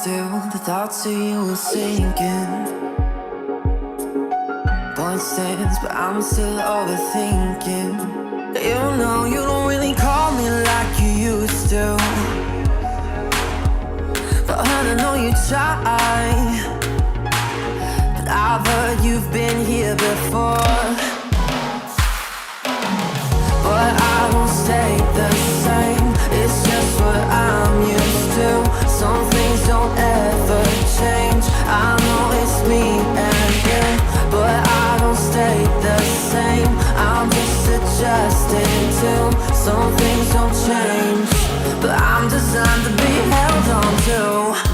still, the thoughts of you are sinking. Point stands, but I'm still overthinking. You know you don't really call me like you used to, but I know you try. But I've heard you've been here before. But I won't stay the same, it's just what I'm used to. Some things don't ever change, I know it's me and you. But I don't stay the same, I'm just adjusting to. Some things don't change, but I'm designed to be held on to.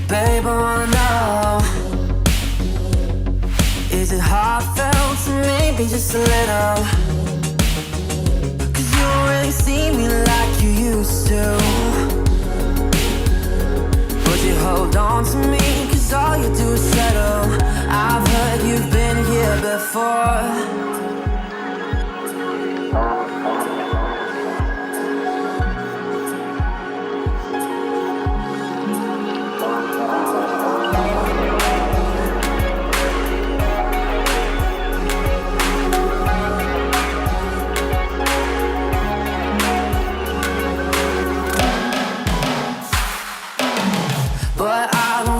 Babe, I wanna know, is it heartfelt to maybe just a little? Cause you don't really see me like you used to, but you hold on to me cause all you do is settle. I've heard you've been here before.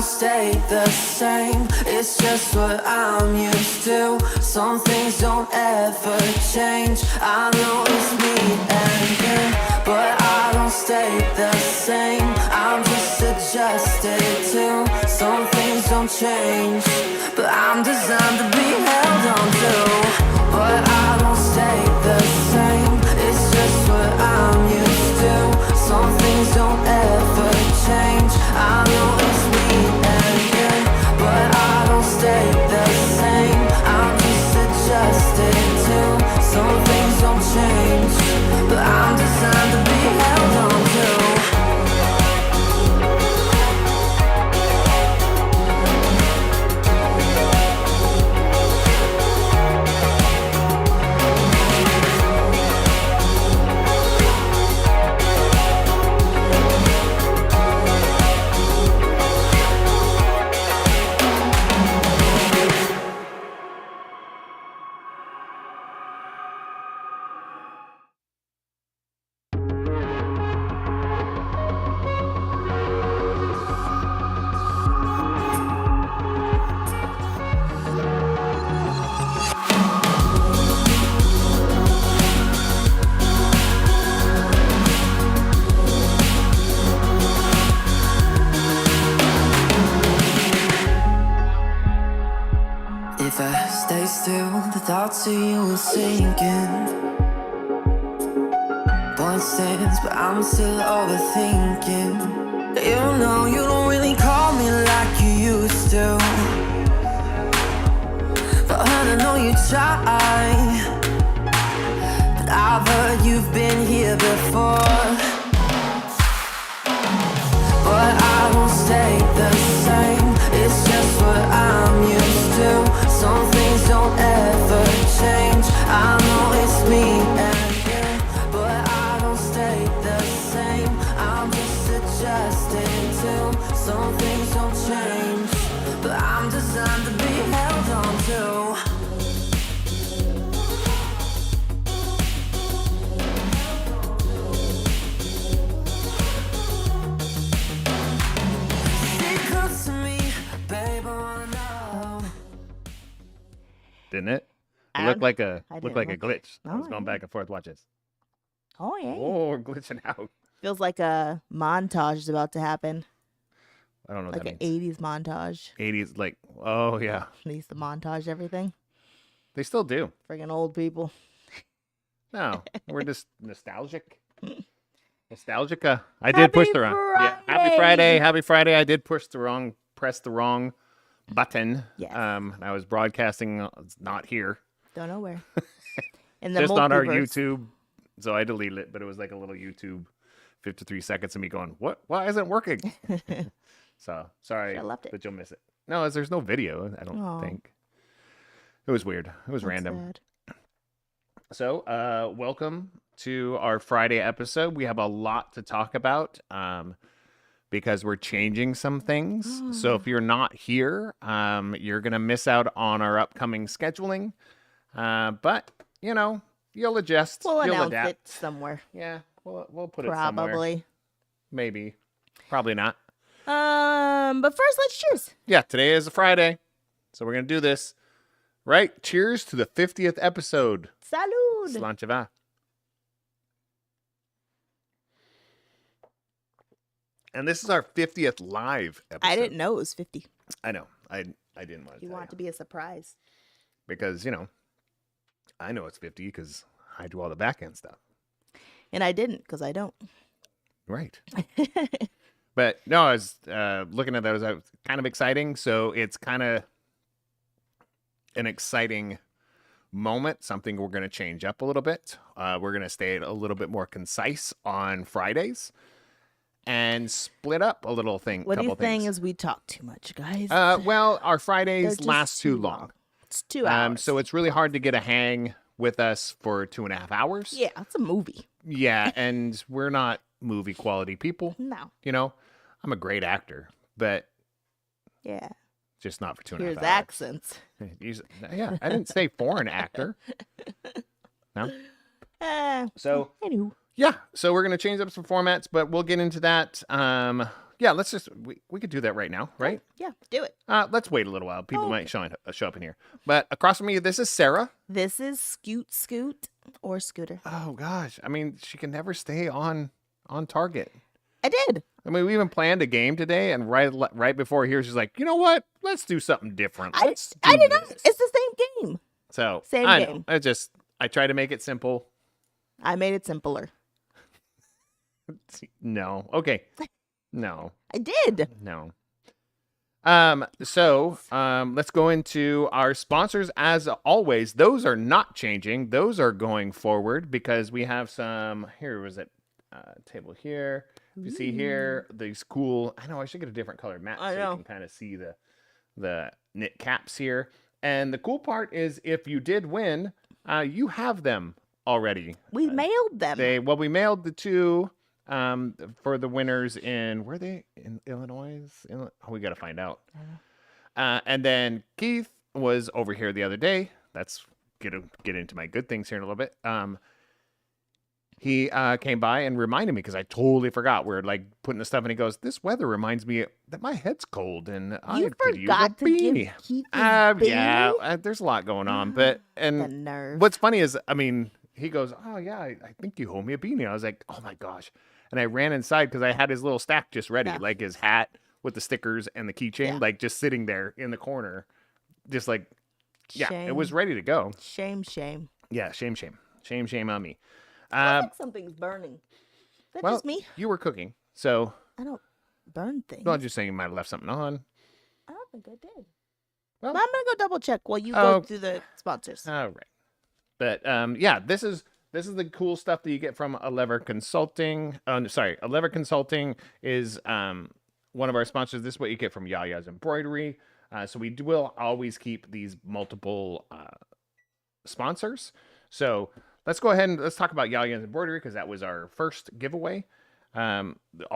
Stay the same, it's just what I'm used to. Some things don't ever change, I know it's me and you. But I don't stay the same, I'm just adjusted to. Some things don't change, but I'm designed to be held on to. But I don't stay the same, it's just what I'm used to. Some things don't ever change, I know it's me and you. But I don't stay the same, I'm just adjusted to. Some things don't change, but I'm designed to be held on to. If I stay still, the thoughts of you are sinking. Point stands, but I'm still overthinking. You know you don't really call me like you used to, but I know you try. But I've heard you've been here before. But I won't stay the same, it's just what I'm used to. Some things don't ever change, I know it's me and you. But I don't stay the same, I'm just adjusting to. Some things don't change, but I'm designed to be held on to. Didn't it? It looked like a glitch. I was Oh, going yeah. back and forth. Watch this. Oh, yeah. Oh, we're glitching out. Feels like a montage is about to happen. I don't know what Like an that means. 80s montage. 80s, like, oh yeah, They used to montage everything. they still do. Friggin' old people. No, we're just nostalgic. Nostalgica. I did push the wrong. Yeah, happy Friday. Happy Friday. I did press the wrong button. Yes. I was broadcasting. It's not here. Don't know where. In the Just on our multiverse. YouTube. So I deleted it, but it was like a little YouTube 53 seconds of me going, what? Why isn't it working? So sorry Should've left it. that you'll miss it. No, there's no video, I don't Aw. think. It was weird. It was That's random. sad. So, welcome to our Friday episode. We have a lot to talk about because we're changing some things. So if you're not here, you're going to miss out on our upcoming scheduling. But, you know, you'll adjust. We'll you'll announce adapt. it somewhere. Yeah, we'll put it somewhere. Probably. Maybe. Probably not. But first, let's cheers. Yeah, today is a Friday. So we're going to do this. Right? Cheers to the 50th episode. Salud. Slancheva. And this is our 50th live episode. I didn't know it was 50. I know. I didn't want to You tell want it to be a surprise. Because, you know, I know it's 50 because I do all the back end stuff. And I didn't because I don't. Right. But no, I was looking at those. I was kind of exciting. So it's kind of an exciting moment, something we're going to change up a little bit. We're going to stay a little bit more concise on Fridays and split up a little thing. What couple you're saying things. is we talk too much, guys. Well, our They're Fridays just last too long. It's 2 hours. So it's really hard to get a hang with us for 2.5 hours. Yeah, it's a movie. Yeah, and we're not movie quality people. No. You know, I'm a great actor, but Yeah. just not for 2.5 Here's hours. accents. Yeah, I didn't say foreign actor. No. So Anywho. yeah, so we're gonna change up some formats, but we'll get into that. Yeah, let's just we could do that right now, right? Yeah, do it. Let's wait a little while. People Oh, might show up in here. But across from me, this is Sarah. This is Scoot or Scooter. Oh gosh, I mean, she can never stay on target. I did. I mean, we even planned a game today, and right before here, she's like, you know what? Let's do something different. I do did not. this." It's the same game. So Same I game. know. I try to make it simple. I made it simpler. No. Okay. No. I did. No. So let's go into our sponsors as always. Those are not changing. Those are going forward because we have some, here was it, table here. If you see here, these cool, I know I should get a different colored mat I so know. you can kind of see the knit caps here. And the cool part is if you did win, you have them already. We mailed them. We mailed the two for the winners were they in Illinois? We got to find out. And then Keith was over here the other day. That's get into my good things here in a little bit. He came by and reminded me because I totally forgot. We're like putting the stuff, and he goes, "This weather reminds me that my head's cold, and I You could use a forgot to give beanie." Keith his beanie? Yeah, there's a lot going on, but The and nerve. what's funny is, I mean, he goes, "Oh yeah, I think you owe me a beanie." I was like, "Oh my gosh!" And I ran inside because I had his little stack just ready, Yeah. like his hat with the stickers and the keychain, Yeah. like just sitting there in the corner, just like, yeah, it was Shame. ready to go. Shame. Yeah, shame on me. I think something's burning. Is that Well, just me? you were cooking, so I don't burn things. I'm just saying you might have left something on. I don't think I did. Well- But I'm gonna go double check while you Oh. go through the sponsors. All right, but yeah, this is the cool stuff that you get from Lever Consulting. Lever Consulting is one of our sponsors. This is what you get from Yaya's Embroidery. So we will always keep these multiple sponsors. So let's go ahead and let's talk about Yaya's Embroidery because that was our first giveaway. All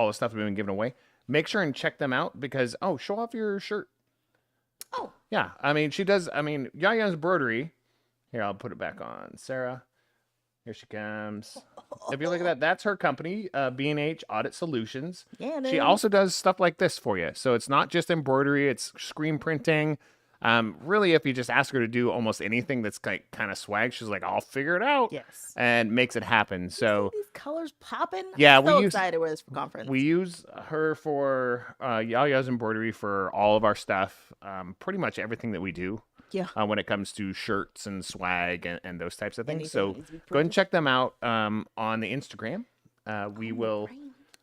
the stuff we've been giving away. Make sure and check them out because show off your shirt. Oh. Yeah, I mean she does. I mean Yaya's Embroidery. Here, I'll put it back on Sarah. Here she comes. If you look at that, that's her company, B&H Audit Solutions. Yeah, She dude. also does stuff like this for you. So it's not just embroidery, it's screen printing. Really, if you just ask her to do almost anything that's like kind of swag, she's like, I'll figure it out. Yes. And makes it happen. So See these colors popping. Yeah, I'm so we use- excited with this conference. we use her for Yaya's Embroidery for all of our stuff. Pretty much everything that we do. Yeah. When it comes to shirts and swag and those types of things. Anything So that needs to be go ahead and printed. check them out on the Instagram. We will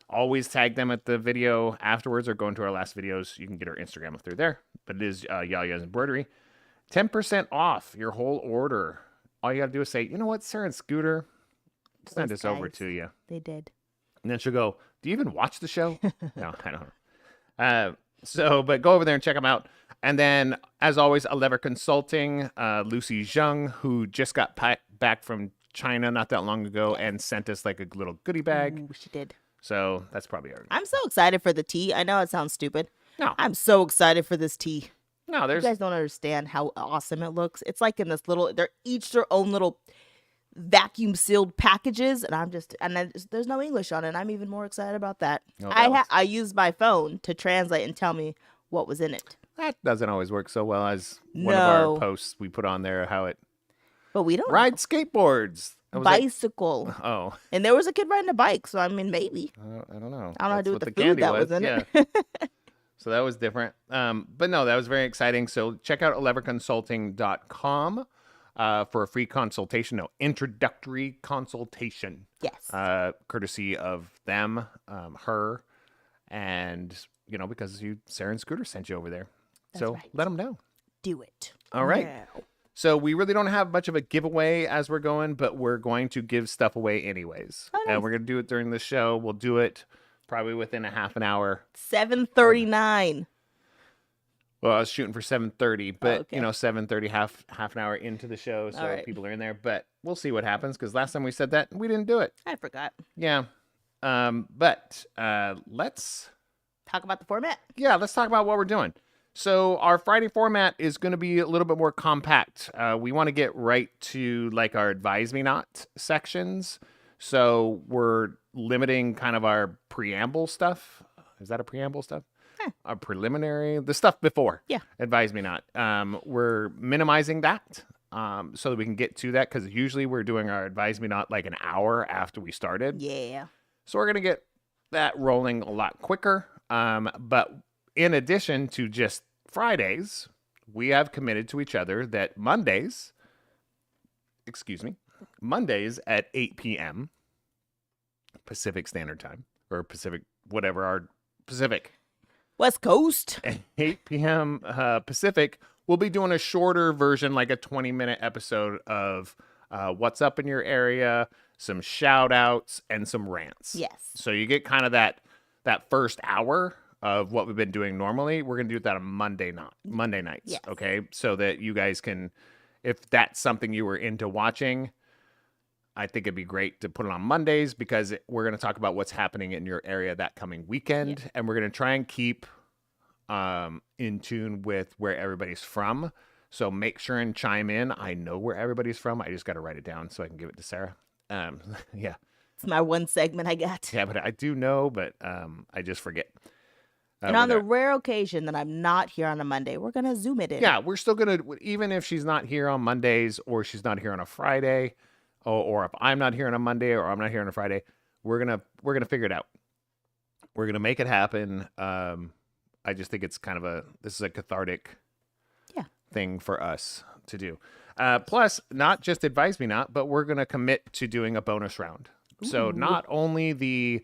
always tag them at the video afterwards or go into our last videos. You can get our Instagram through there. But it is Yaya's Embroidery. 10% off your whole order. All you got to do is say, you know what, Sarah and Scooter, send Those this over guys. to you. They did. And then she'll go, do you even watch the show? No, I don't know. So, but go over there and check them out. And then, as always, A Lever Consulting, Lucy Zheng, who just got back from China not that long ago and sent us like a little goodie bag. Ooh, she did. So that's probably our. I'm so excited for the tea. I know it sounds stupid. No. I'm so excited for this tea. No, You there's. guys don't understand how awesome it looks. It's like in this little, they're each their own little vacuum sealed packages, and there's no English on it. I'm even more excited about that. Oh, that was- I used my phone to translate and tell me what was in it. That doesn't always work so well as one of our No. posts we put on there, how it But we don't ride skateboards. I was like, bicycle. oh, And there was a kid riding a bike, so I mean maybe. I don't know. I don't know how to That's do what with the food candy that was in yeah. it. So that was different. But no, that was very exciting. So check out eleverconsulting.com for a free consultation, introductory consultation, Yes. courtesy of them, her, and, because Sarah and Scooter sent you over there. So right. let them know. Do it. All right. Now. So we really don't have much of a giveaway as we're going, but we're going to give stuff away anyways. Oh, nice. And we're going to do it during the show. We'll do it probably within a half an hour. 7:39. Well, I was shooting for 7:30, but okay. 7:30, half an hour into the show, so All right. people are in there. But we'll see what happens because last time we said that we didn't do it. I forgot. Yeah. But let's Talk about the format. let's talk about what we're doing. So our Friday format is going to be a little bit more compact. We want to get right to like our Advise Me Not sections. So we're limiting kind of our preamble stuff. Is that a preamble stuff? Our preliminary, the stuff before. Yeah. Advise Me Not. We're minimizing that so that we can get to that because usually we're doing our Advise Me Not like an hour after we started. Yeah. So we're going to get that rolling a lot quicker. But in addition to just Fridays, we have committed to each other that Mondays at 8 p.m. Pacific Standard Time, or Pacific, whatever our Pacific, West Coast. at 8 p.m. Pacific, we'll be doing a shorter version, like a 20-minute episode of what's up in your area, some shout outs, and some rants. Yes. So you get kind of that first hour of what we've been doing normally. We're going to do that on Monday nights. Yes. Okay. So that you guys can, if that's something you were into watching, I think it'd be great to put it on Mondays because we're going to talk about what's happening in your area that coming weekend. And we're going to try and keep in tune with where everybody's from. So make sure and chime in. I know where everybody's from. I just got to write it down so I can give it to Sarah. Yeah. It's my one segment I got. Yeah, but I do know, but I just forget. And on the rare occasion that I'm not here on a Monday, we're going to Zoom it in. Yeah, we're still going to, even if she's not here on Mondays or she's not here on a Friday, or if I'm not here on a Monday or I'm not here on a Friday, we're going to figure it out. We're going to make it happen. I just think it's kind of this is a cathartic thing for us to do. Plus, not just Advise Me Not, but we're going to commit to doing a bonus round. Ooh. So not only the,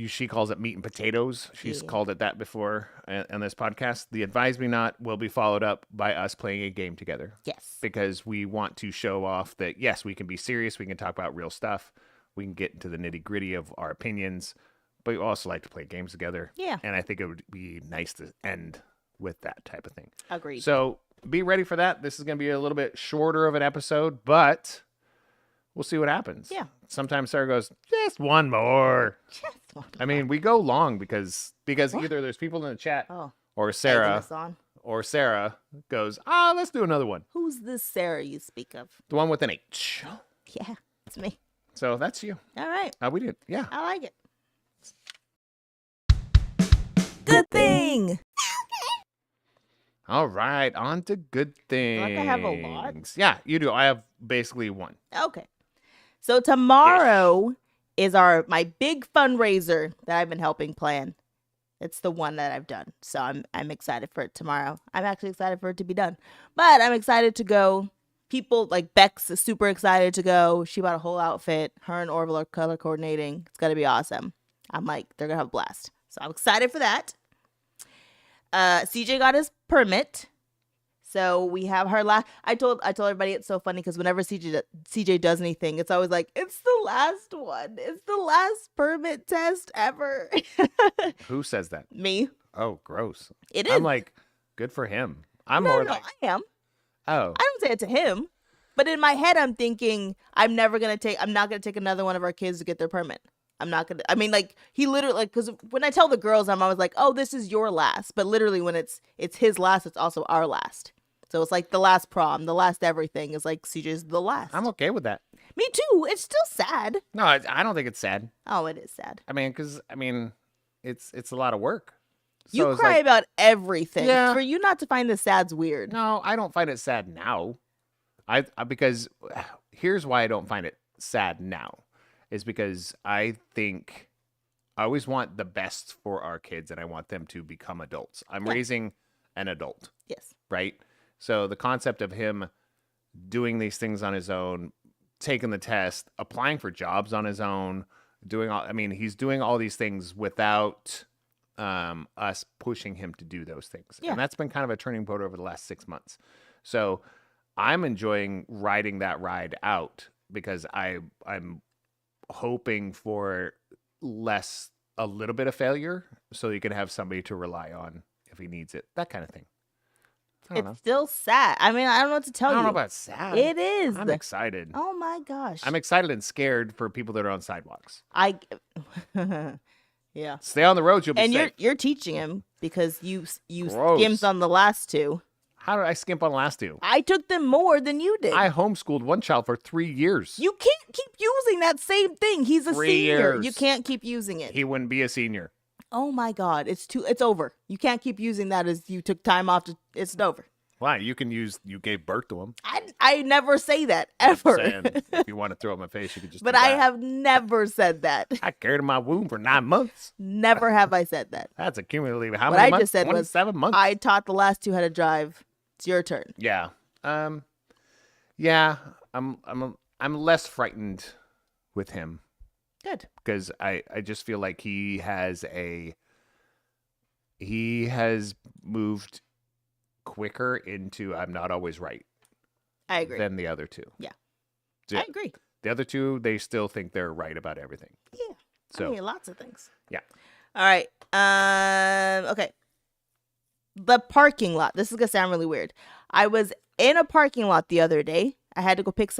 she calls it meat and potatoes. She's called it that before on this podcast. The Advise Me Not will be followed up by us playing a game together. Yes. Because we want to show off that, yes, we can be serious. We can talk about real stuff. We can get into the nitty gritty of our opinions, but we also like to play games together. Yeah. And I think it would be nice to end with that type of thing. Agreed. So be ready for that. This is going to be a little bit shorter of an episode, but we'll see what happens. Yeah. Sometimes Sarah goes, just one more. I mean, we go long because either there's people in the chat or Sarah goes, let's do another one. Who's this Sarah you speak of? The one with an H. Yeah, it's me. So that's you. All right. We did. Yeah. I like it. Good thing. All right. On to good things. Like I have a lot. Yeah, you do. I have basically one. Okay. So tomorrow is my big fundraiser that I've been helping plan. It's the one that I've done. So I'm excited for it tomorrow. I'm actually excited for it to be done. But I'm excited to go. People like Bex is super excited to go. She bought a whole outfit. Her and Orville are color coordinating. It's going to be awesome. I'm like, they're going to have a blast. So I'm excited for that. CJ got his permit. So we have her last. I told everybody it's so funny because whenever CJ does anything, it's always like it's the last one. It's the last permit test ever. Who says that? Me. Oh, gross. It is. I'm like, good for him. I'm no, more no, like, I am. oh, I don't say it to him, but in my head, I'm thinking I'm not gonna take another one of our kids to get their permit. I'm not gonna. I mean, like he literally, like, because when I tell the girls, I'm always like, oh, this is your last. But literally, when it's his last, it's also our last. So it's like the last prom, the last everything is like CJ's the last. I'm okay with that. Me too. It's still sad. No, I don't think it's sad. Oh, it is sad. I mean, because it's a lot of work. You So it's cry like, about everything. Yeah. For you not to find the sad's weird. no, I don't find it sad now. Because here's why I don't find it sad now, is because I think I always want the best for our kids and I want them to become adults. I'm Yeah. raising an adult, Yes. right? So the concept of him doing these things on his own, taking the test, applying for jobs on his own, he's doing all these things without us pushing him to do those things. Yeah. And that's been kind of a turning point over the last 6 months. So I'm enjoying riding that ride out because I'm hoping for a little bit of failure so you can have somebody to rely on if he needs it. That kind of thing. I don't know. It's still sad. I mean, I don't know what to tell I you. don't know about sad. It is. I'm excited. Oh my gosh. I'm excited and scared for people that are on sidewalks. Yeah. Stay on the road, you'll be And safe. you're teaching him because you Gross. skimmed on the last two. How did I skimp on the last two? I took them more than you did. I homeschooled one child for 3 years. You can't keep using that same thing. He's a 3 senior. years. You can't keep using it. He wouldn't be a senior. Oh my God. It's over. You can't keep using that as you took time off it's over. Why? You gave birth to him. I never say that ever. Saying, if you want to throw it in my face, you could just But do I that. have never said that. I carried in my womb for 9 months. Never have I said that. That's a cumulative. How What many I months? just said was 27 months. I taught the last two how to drive. It's your turn. Yeah. Yeah. I'm less frightened with him Good. because I just feel like he has moved quicker into I'm not always right I agree. than the other two. Yeah. So, I agree. The other two, they still think they're right about everything. Yeah. So I mean, lots of things. Yeah. All right. Okay. The parking lot. This is going to sound really weird. I was in a parking lot the other day. I had to go pick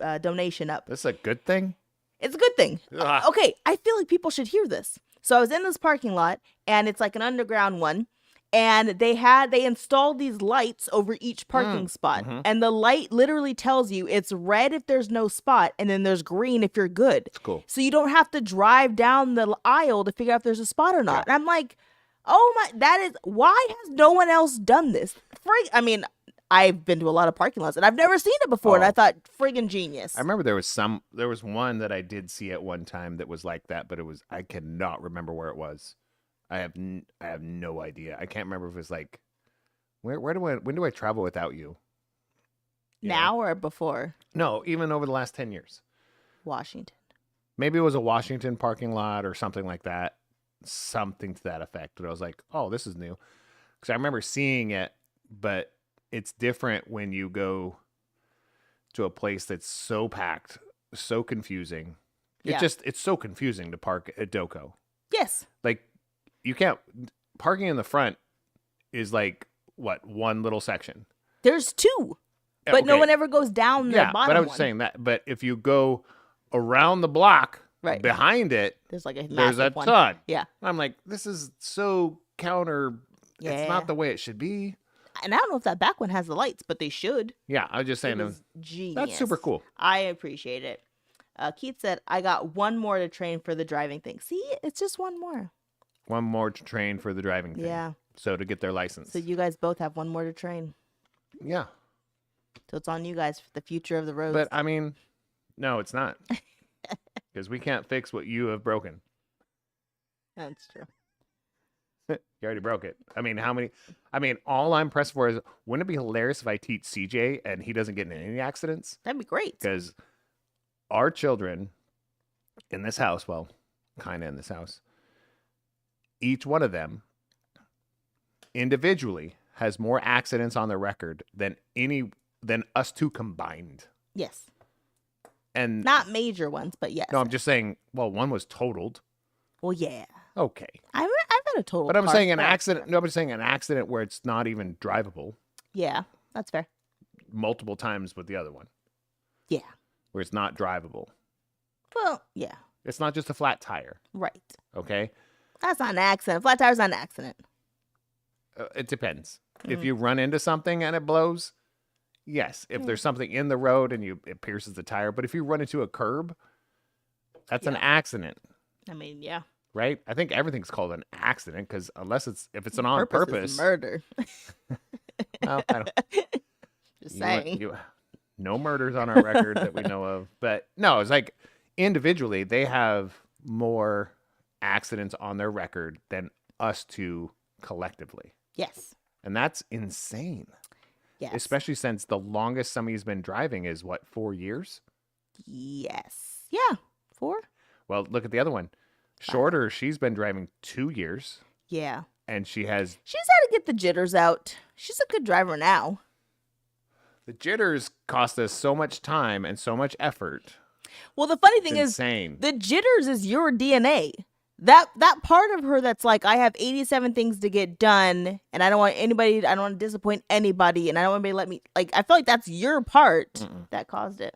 a donation up. this is a good thing. It's a good thing. Ugh. Okay. I feel like people should hear this. So I was in this parking lot and it's like an underground one. And they installed these lights over each parking spot. mhm. And the light literally tells you it's red if there's no spot, and then there's green if you're good. It's cool. So you don't have to drive down the aisle to figure out if there's a spot or not. Yeah. And I'm like, oh my, why has no one else done this? I mean, I've been to a lot of parking lots and I've never seen it before. And I Oh. thought, friggin' genius. I remember there was one that I did see at one time that was like that, but I cannot remember where it was. I have no idea. I can't remember if it was like, when do I travel without you? You know? Now or before No, even over the last 10 years. Washington? Maybe it was a Washington parking lot or something like that. Something to that effect. But I was like, oh, this is new. Because I remember seeing it, but it's different when you go to a place that's so packed, so confusing. Yeah. It's so confusing to park at Doco. Yes. Like, you can't, parking in the front is like, what, one little section? There's two, but no Okay. one ever goes down the Yeah, bottom but I was one. saying that. But if you go around the block Right. behind it, There's like a there's a massive one. ton. Yeah. I'm like, this is so counter. Yeah. It's not the way it should be. And I don't know if that back one has the lights, but they should. Yeah, I was just It saying, was genius. that's super cool. I appreciate it. Keith said, I got one more to train for the driving thing. See, it's just one more. One more to train for the driving thing. Yeah. So to get their license. So you guys both have one more to train. Yeah. So it's on you guys for the future of the roads. But I mean, no, it's not. Because we can't fix what you have broken. That's true. You already broke it. I mean, all I'm pressed for is, wouldn't it be hilarious if I teach CJ and he doesn't get in any accidents? That'd be great. Because our children in this house, well, kind of in this house, each one of them individually has more accidents on their record than us two combined. Yes. And Not major ones, but yes. no, I'm just saying, well, one was totaled. Well, yeah. Okay. I've had a total. But I'm car saying an crash. accident. Nobody's saying an accident where it's not even drivable Yeah, that's fair. multiple times with the other one, Yeah. where it's not drivable. Well, yeah. It's not just a flat tire. Right. Okay. That's not an accident. Flat tire's not an accident. It depends. If you run into something and it blows, yes. If there's something in the road and it pierces the tire, but if you run into a curb, that's an accident, I mean, yeah. right? I think everything's called an accident because if it's an on purpose, is murder. well, I don't, Just saying. no murders on our record that we know of, but no, it's like individually they have more accidents on their record than us two collectively. Yes. And that's insane. Yes. Especially since the longest somebody's been driving is what, 4 years? Yes. Yeah. 4? Well, look at the other one. Shorter, she's been driving 2 years. Yeah. And she's had to get the jitters out. She's a good driver now. the jitters cost us so much time and so much effort. Well, the funny thing It's is, insane. the jitters is your DNA. That part of her that's like, I have 87 things to get done, and I don't want to disappoint anybody, and I don't want anybody to let me, like, I feel like that's your part that caused it.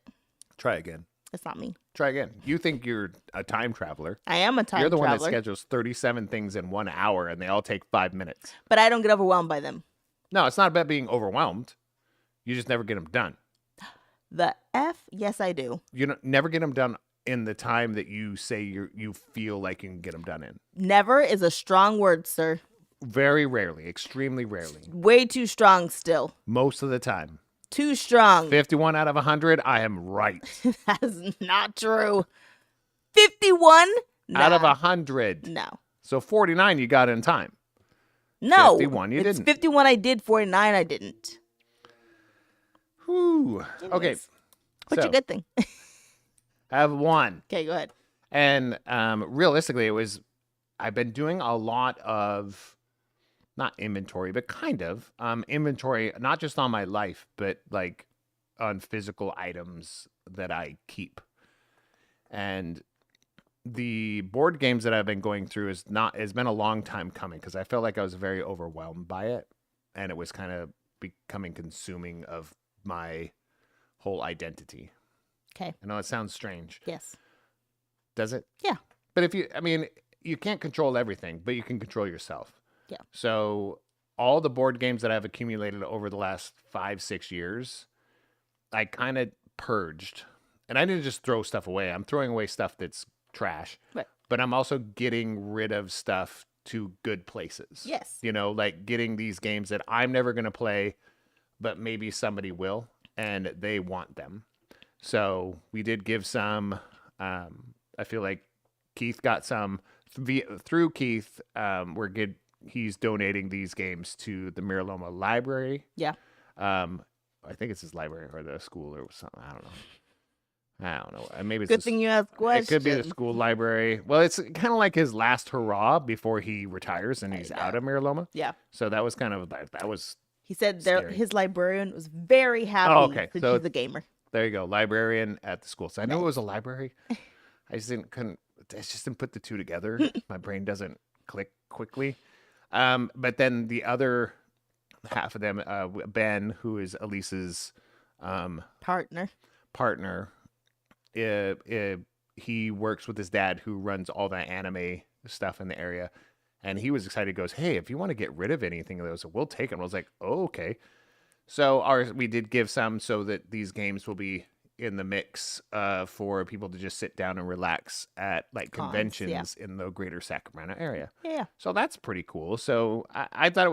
Try again. It's not me. Try again. You think you're a time traveler. I am a time You're the one traveler, that schedules 37 things in 1 hour and they all take 5 minutes. but I don't get overwhelmed by them. No, it's not about being overwhelmed. You just never get them done. Yes, I do. You never get them done in the time that you say you feel like you can get them done in. Never is a strong word, sir. Very rarely, extremely rarely. Way too strong still. Most of the time. Too strong. 51 out of 100, I am right. That is not true. 51? Out of Nah. 100. No. So 49 you got in time. No. 51 you it's didn't. 51 I did, 49 I didn't. Whew. Okay. Anyways, what's So, your good thing? I have one. Okay, go ahead. And realistically, I've been doing a lot of, not inventory, but kind of inventory, not just on my life, but like on physical items that I keep. And the board games that I've been going through has been a long time coming because I felt like I was very overwhelmed by it. And it was kind of becoming consuming of my whole identity. Okay. I know it sounds strange. Yes. Does it? Yeah. But you can't control everything, but you can control yourself. Yeah. So all the board games that I've accumulated over the last 5-6 years, I kind of purged. And I didn't just throw stuff away. I'm throwing away stuff that's trash. Right. But I'm also getting rid of stuff to good places. Yes. Like getting these games that I'm never going to play, but maybe somebody will, and they want them. So we did give some, I feel like Keith got some through Keith. He's donating these games to the Miraloma Library. Yeah. I think it's his library or the school or something. I don't know. Maybe it's Good thing you asked questions. It could be the school library. Well, it's kind of like his last hurrah before he retires and he's out of Miraloma. Yeah. So that was kind of that was. He said scary. his librarian was very happy okay. that So she's a gamer. There you go, librarian at the school. So I knew it was a library. I just didn't put the two together. My brain doesn't click quickly. But then the other half of them, Ben, who is Elise's Partner. He works with his dad, who runs all that anime stuff in the area, and he was excited. He goes, "Hey, if you want to get rid of anything of those, we'll take them." I was like, "Oh, okay." So we did give some so that these games will be in the mix for people to just sit down and relax at like conventions in the greater Sacramento area. Yeah. So that's pretty cool. So I thought it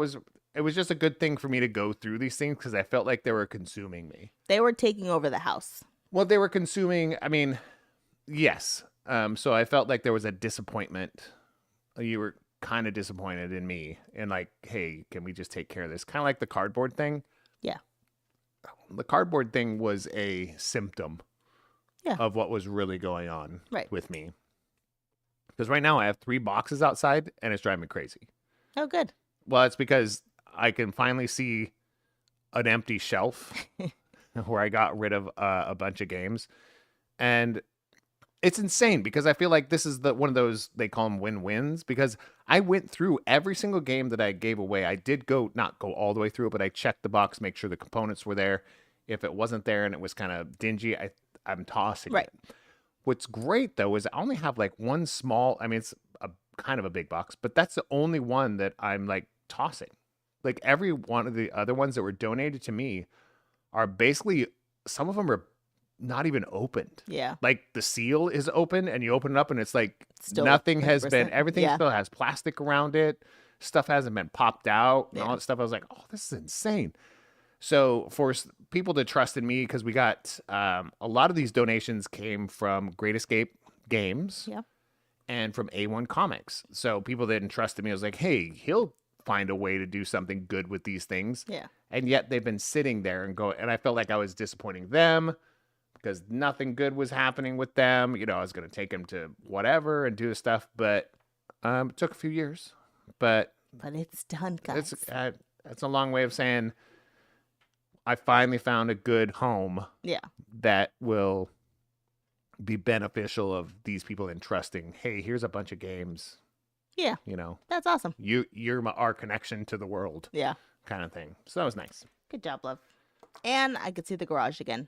was just a good thing for me to go through these things because I felt like they were consuming me. They were taking over the house. Well, they were consuming, yes. So I felt like there was a disappointment. You were kind of disappointed in me and like, hey, can we just take care of this? Kind of like the cardboard thing. Yeah. The cardboard thing was a symptom of what was really going on with me. Because right now I have 3 boxes outside and it's driving me crazy. Oh, good. Well, it's because I can finally see an empty shelf where I got rid of a bunch of games. And it's insane because I feel like this is one of those, they call them win-wins, because I went through every single game that I gave away. I did not go all the way through it, but I checked the box, make sure the components were there. If it wasn't there and it was kind of dingy, I'm tossing it. What's great, though, is I only have like one small, I mean, it's kind of a big box, but that's the only one that I'm like tossing. Like every one of the other ones that were donated to me are basically, some of them are not even opened. Yeah. Like the seal is open and you open it up and it's like Still nothing has 100%. been, everything still has plastic around it. Stuff hasn't been popped out and all that stuff. I was like, oh, this is insane. So for people to trust in me, because we got a lot of these donations came from Great Escape Games and from A1 Comics. So people that entrusted me, I was like, hey, he'll find a way to do something good with these things. Yeah. And yet they've been sitting there and I felt like I was disappointing them because nothing good was happening with them. You know, I was going to take them to whatever and do stuff, but it took a few years. But it's done, guys. It's a long way of saying I finally found a good home that will be beneficial of these people entrusting, hey, here's a bunch of games. Yeah. You know. That's awesome. You're our connection to the world. Yeah. Kind of thing. So that was nice. Good job, love. And I could see the garage again.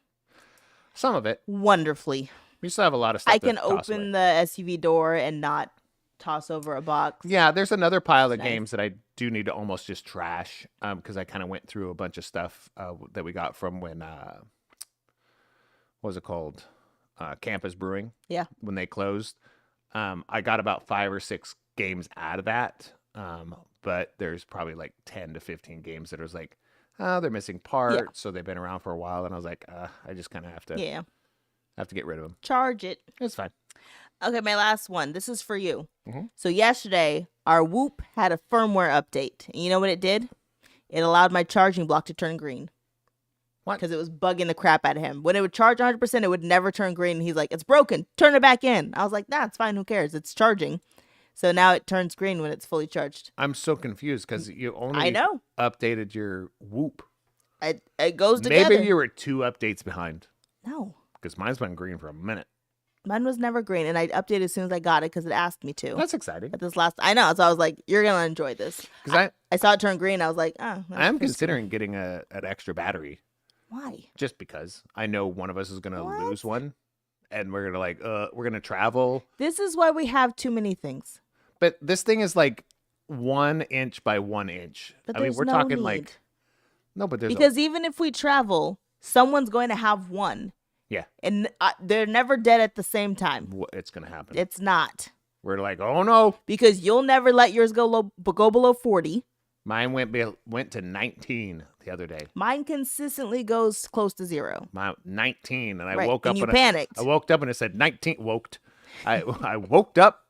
Some of it. Wonderfully. We still have a lot of stuff I can open the SUV door and not toss over a box. Yeah, there's another pile of games that I do need to almost just trash because I kind of went through a bunch of stuff that we got from when, what was it called? Campus Brewing. Yeah. When they closed. I got about 5 or 6 games out of that. But there's probably like 10 to 15 games that was like, oh, they're missing parts, so they've been around for a while. And I was like, I just kind of have to get rid of them. Charge it. It's fine. Okay, my last one. This is for you. Mm-hmm. So yesterday, our Whoop had a firmware update. And you know what it did? It allowed my charging block to turn green. What? Because it was bugging the crap out of him. When it would charge 100%, it would never turn green. And he's like, it's broken. Turn it back in. I was like, nah, it's fine. Who cares? It's charging. So now it turns green when it's fully charged. I'm so confused because you only updated your Whoop. It goes together. Maybe you were 2 updates behind. No. Because mine's been green for a minute. Mine was never green, and I updated as soon as I got it because it asked me to. That's exciting. But I know, so I was like, you're going to enjoy this. Because I saw it turn green, I was like, oh. I'm considering getting an extra battery. Why? Just because I know one of us is going to lose one, and we're going to we're going to travel. This is why we have too many things. But this thing is like 1 inch by 1 inch. But I mean, we're talking like... No, but there's... Because even if we travel, someone's going to have one. Yeah. And they're never dead at the same time. It's going to happen. It's not. We're like, oh no. Because you'll never let yours go below 40. Mine went to 19 the other day. Mine consistently goes close to 0. 19. And I woke up and you panicked. I woke up and it said 19. I woke up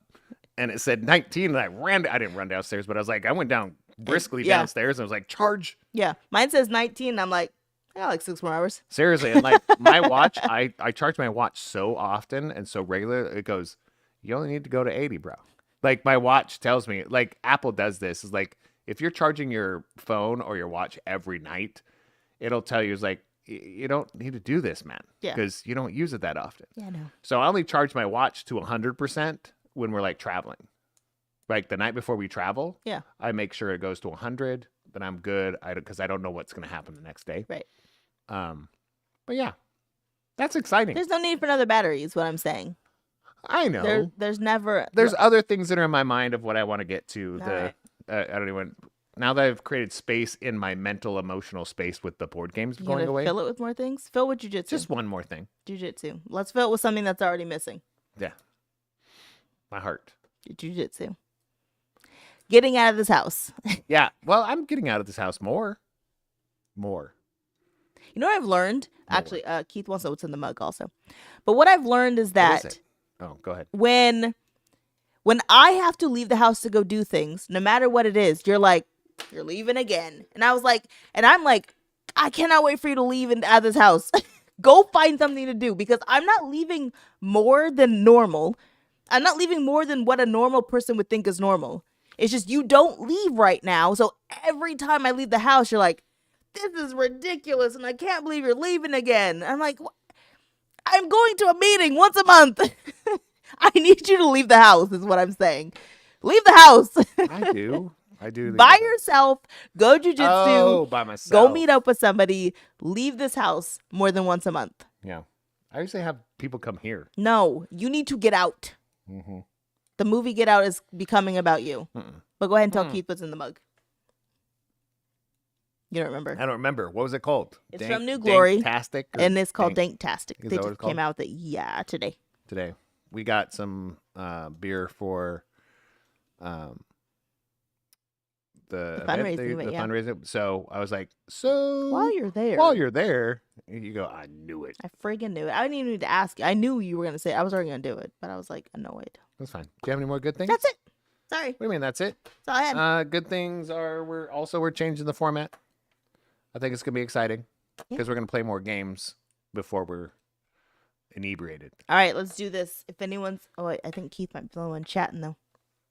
and it said 19 and I didn't run downstairs, but I went down briskly downstairs and I was like, charge. Yeah. Mine says 19. And I'm like, I got like 6 more hours. Seriously. And like my watch, I charge my watch so often and so regular. It goes, you only need to go to 80, bro. Like my watch tells me, like Apple does this, is like, if you're charging your phone or your watch every night, it'll tell you, it's like, you don't need to do this, man. Yeah. Because you don't use it that often. Yeah, no. So I only charge my watch to 100% when we're like traveling. Like the night before we travel, I make sure it goes to 100, then I'm good. Because I don't know what's going to happen the next day. Right. But yeah, that's exciting. There's no need for another battery is what I'm saying. I know. There's never... There's other things that are in my mind of what I want to get to. Right. I don't even... Now that I've created space in my mental, emotional space with the board games going away. Fill it with more things? Fill with jujitsu. Just one more thing. Jujitsu. Let's fill it with something that's already missing. Yeah. My heart. Jujitsu. Getting out of this house. Yeah. Well, I'm getting out of this house more. You know what I've learned? More. Actually, Keith wants to know what's in the mug also. But what I've learned is that... Oh, go ahead. When I have to leave the house to go do things, no matter what it is, you're like, you're leaving again. And I'm like, I cannot wait for you to leave out of this house. Go find something to do because I'm not leaving more than normal. I'm not leaving more than what a normal person would think is normal. It's just you don't leave right now. So every time I leave the house, you're like, this is ridiculous, and I can't believe you're leaving again. I'm like, I'm going to a meeting once a month. I need you to leave the house, is what I'm saying. Leave the house. I do. leave By the house. yourself, go jujitsu. Oh, by myself. Go meet up with somebody. Leave this house more than once a month. Yeah. I usually have people come here. No, you need to get out. Mm-hmm. The movie Get Out is becoming about you. But go ahead and tell Keith what's in the mug. You don't remember. I don't remember. What was it called? It's from New Glory. Danktastic? And it's called Danktastic. Is They that what just it's called? came out with it, today. Today. We got some beer for the fundraising event, the yeah. fundraising. So I was like, so While you're there, you go, I knew it. I friggin' knew it. I didn't even need to ask you. I knew you were going to say it. I was already going to do it, but I was like annoyed. That's fine. Do you have any more good things? That's it. Sorry. What do you mean that's it? That's all I had. Good things are we're changing the format. I think it's gonna be exciting because we're gonna play more games before we're inebriated. All right, let's do this. If anyone's... Oh, wait, I think Keith might be the only one chatting, though.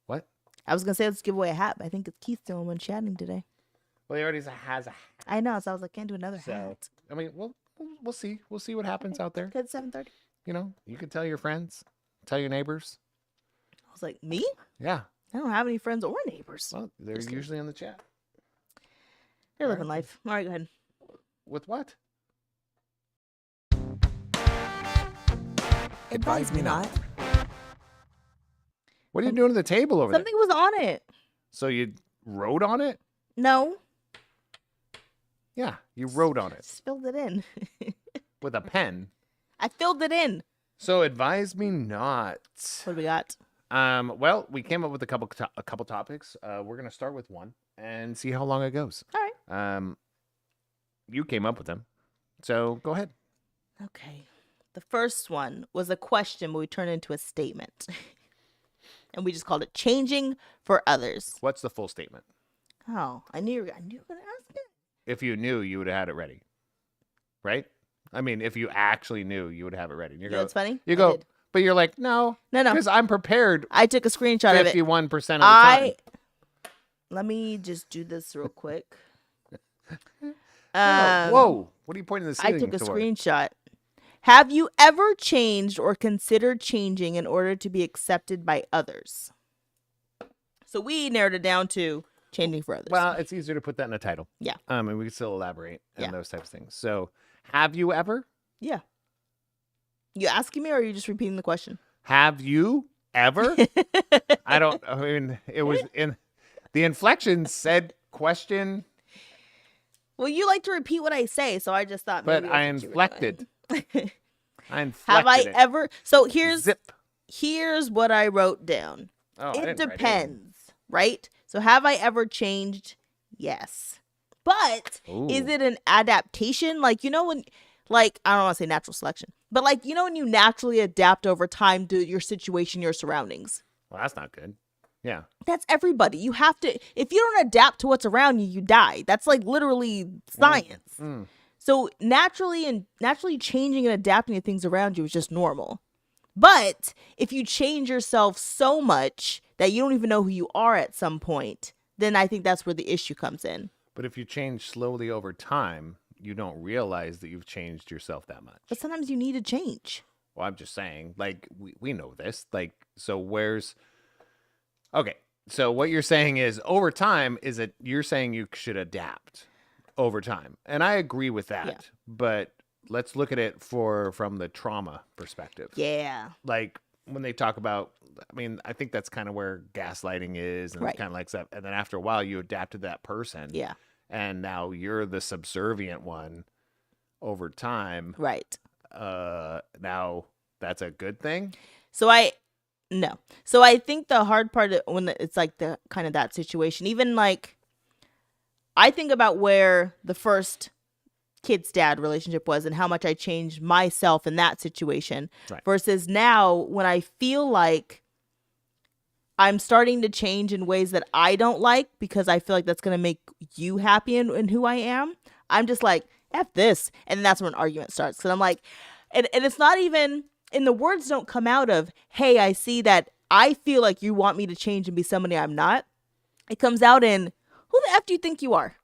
What? I was going to say let's give away a hat, but I think it's Keith the only one chatting today. Well, he already has a. I know, so I was like, can't do another So, hat. I mean, we'll see. We'll see what happens out there. Good, 7:30. You know, you can tell your friends, tell your neighbors. I was like, me? Yeah. I don't have any friends or neighbors. Well, they're Just kidding. usually in the chat. They're living life. All right, go ahead. With what? Advise me not. What are you doing to the table over Something was on it. there? So you wrote on it? No. Yeah, you wrote on it Just filled it in. with a pen. I filled it in. So advise me not. What do we got? Well, we came up with a couple topics. We're gonna start with one and see how long it goes. All right. You came up with them, so go ahead. Okay. The first one was a question, but we turned it into a statement. And we just called it changing for others. What's the full statement? Oh, I knew you were going to ask it. If you knew, you would have had it ready, right? I mean, if you actually knew, you would have it ready. You know what's funny? You I go, did. but you're like, no, No. because I'm prepared. I took a screenshot of it. 51% of the time. Let me just do this real quick. Whoa! What are you pointing the I ceiling took a toward? screenshot. Have you ever changed or considered changing in order to be accepted by others? So we narrowed it down to changing for others. Well, it's easier to put that in a title. Yeah. And we can still elaborate on Yeah. those types of things. So, have you ever? Yeah. You asking me or are you just repeating the question? Have you ever? I mean, it was in the inflection said question, Well, you like to repeat what I say, so I just thought but maybe I that's what you were inflected. doing. I inflected Have I it. ever? So here's Zip. what I wrote down. Oh, I It didn't write depends, right? So have I ever changed? Yes. But is Ooh. it an adaptation? Like, you know, when, like, I don't want to say natural selection, but like, you know, when you naturally adapt over time to your situation, your surroundings. Well, that's not good. Yeah. That's everybody. You have to, if you don't adapt to what's around you, you die. That's like literally science. Mm. So naturally changing and adapting to things around you is just normal. But if you change yourself so much that you don't even know who you are at some point, then I think that's where the issue comes in. But if you change slowly over time, you don't realize that you've changed yourself that much. But sometimes you need to change. Well, I'm just saying, like, we know this. Like, so where's... Okay, so what you're saying is over time is that you're saying you should adapt over time. And I agree with that. Yeah. But let's look at it from the trauma perspective. Yeah. Like when they talk about, I mean, I think that's kind of where gaslighting is and Right. kind of like stuff. And then after a while you adapt to that person. Yeah. And now you're the subservient one over time. Right. Now that's a good thing. So I think the hard part when it's like the kind of that situation, even like I think about where the first kid's dad relationship was and how much I changed myself in that situation Right. versus now when I feel like I'm starting to change in ways that I don't like because I feel like that's going to make you happy in who I am. I'm just like, F this. And then that's when an argument starts. Because I'm like, and it's not even, and the words don't come out of, hey, I see that I feel like you want me to change and be somebody I'm not. it comes out in, who the F do you think you are?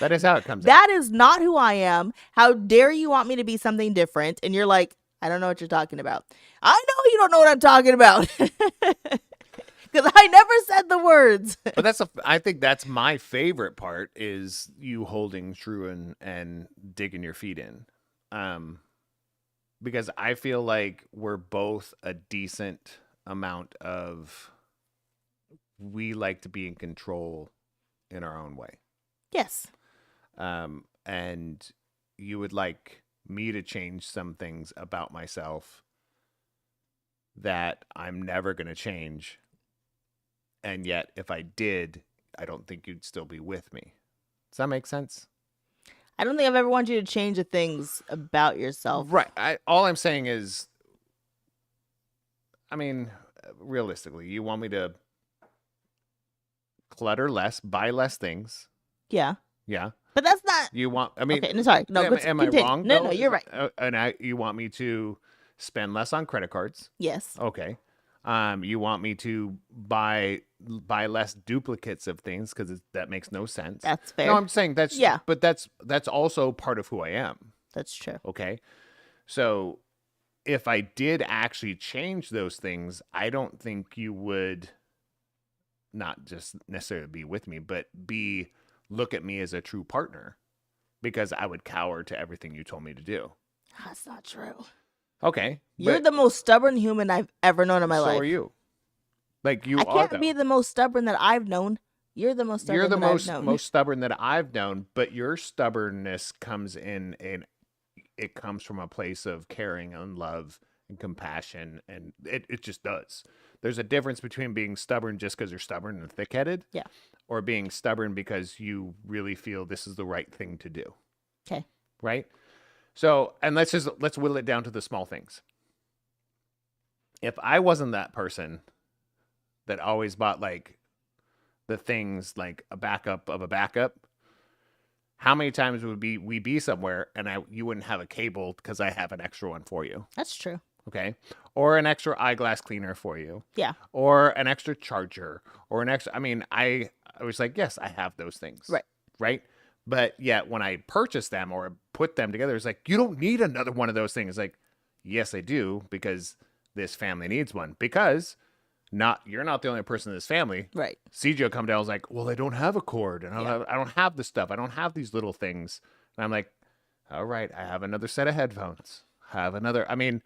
That is how it comes out. That is not who I am. How dare you want me to be something different? And you're like, I don't know what you're talking about. I know you don't know what I'm talking about. Because I never said the words. But I think that's my favorite part is you holding true and digging your feet in. Because I feel like we're both a decent amount of, we like to be in control in our own way. Yes. And you would like me to change some things about myself that I'm never going to change. And yet, if I did, I don't think you'd still be with me. Does that make sense? I don't think I've ever wanted you to change the things about yourself. Right. All I'm saying is, I mean, realistically, you want me to clutter less, buy less things. Yeah. Yeah. But that's not. You want, I mean, Okay, no, sorry. No, am I continue. wrong? No, you're right. You want me to spend less on credit cards. Yes. Okay. You want me to buy less duplicates of things because that makes no sense. That's fair. No, I'm saying that's, yeah. But that's also part of who I am. That's true. Okay. So if I did actually change those things, I don't think you would not just necessarily be with me, but look at me as a true partner, because I would cower to everything you told me to do. That's not true. Okay. You're the most stubborn human I've ever known in my life. So are you. Like you I are. can't be the most stubborn that I've known. You're the most stubborn. You're the I've most stubborn that I've known, but your stubbornness comes in, and it comes from a place of caring and love and compassion, and it just does. There's a difference between being stubborn just because you're stubborn and thick-headed, yeah, or being stubborn because you really feel this is the right thing to do. Okay. Right? So, and let's whittle it down to the small things. If I wasn't that person that always bought like the things like a backup of a backup, how many times would we be somewhere and you wouldn't have a cable because I have an extra one for you? That's true. Okay. Or an extra eyeglass cleaner for you. Yeah. Or an extra charger or an extra, I mean, I was like, yes, I have those things. Right. Right. But yet when I purchase them or put them together, it's like, you don't need another one of those things. Like, yes, I do, because this family needs one. Because you're not the only person in this family. Right. CJ will come down and was like, well, I don't have a cord, and I don't have the stuff. I don't have these little things. And I'm like, all right, I have another set of headphones. I mean,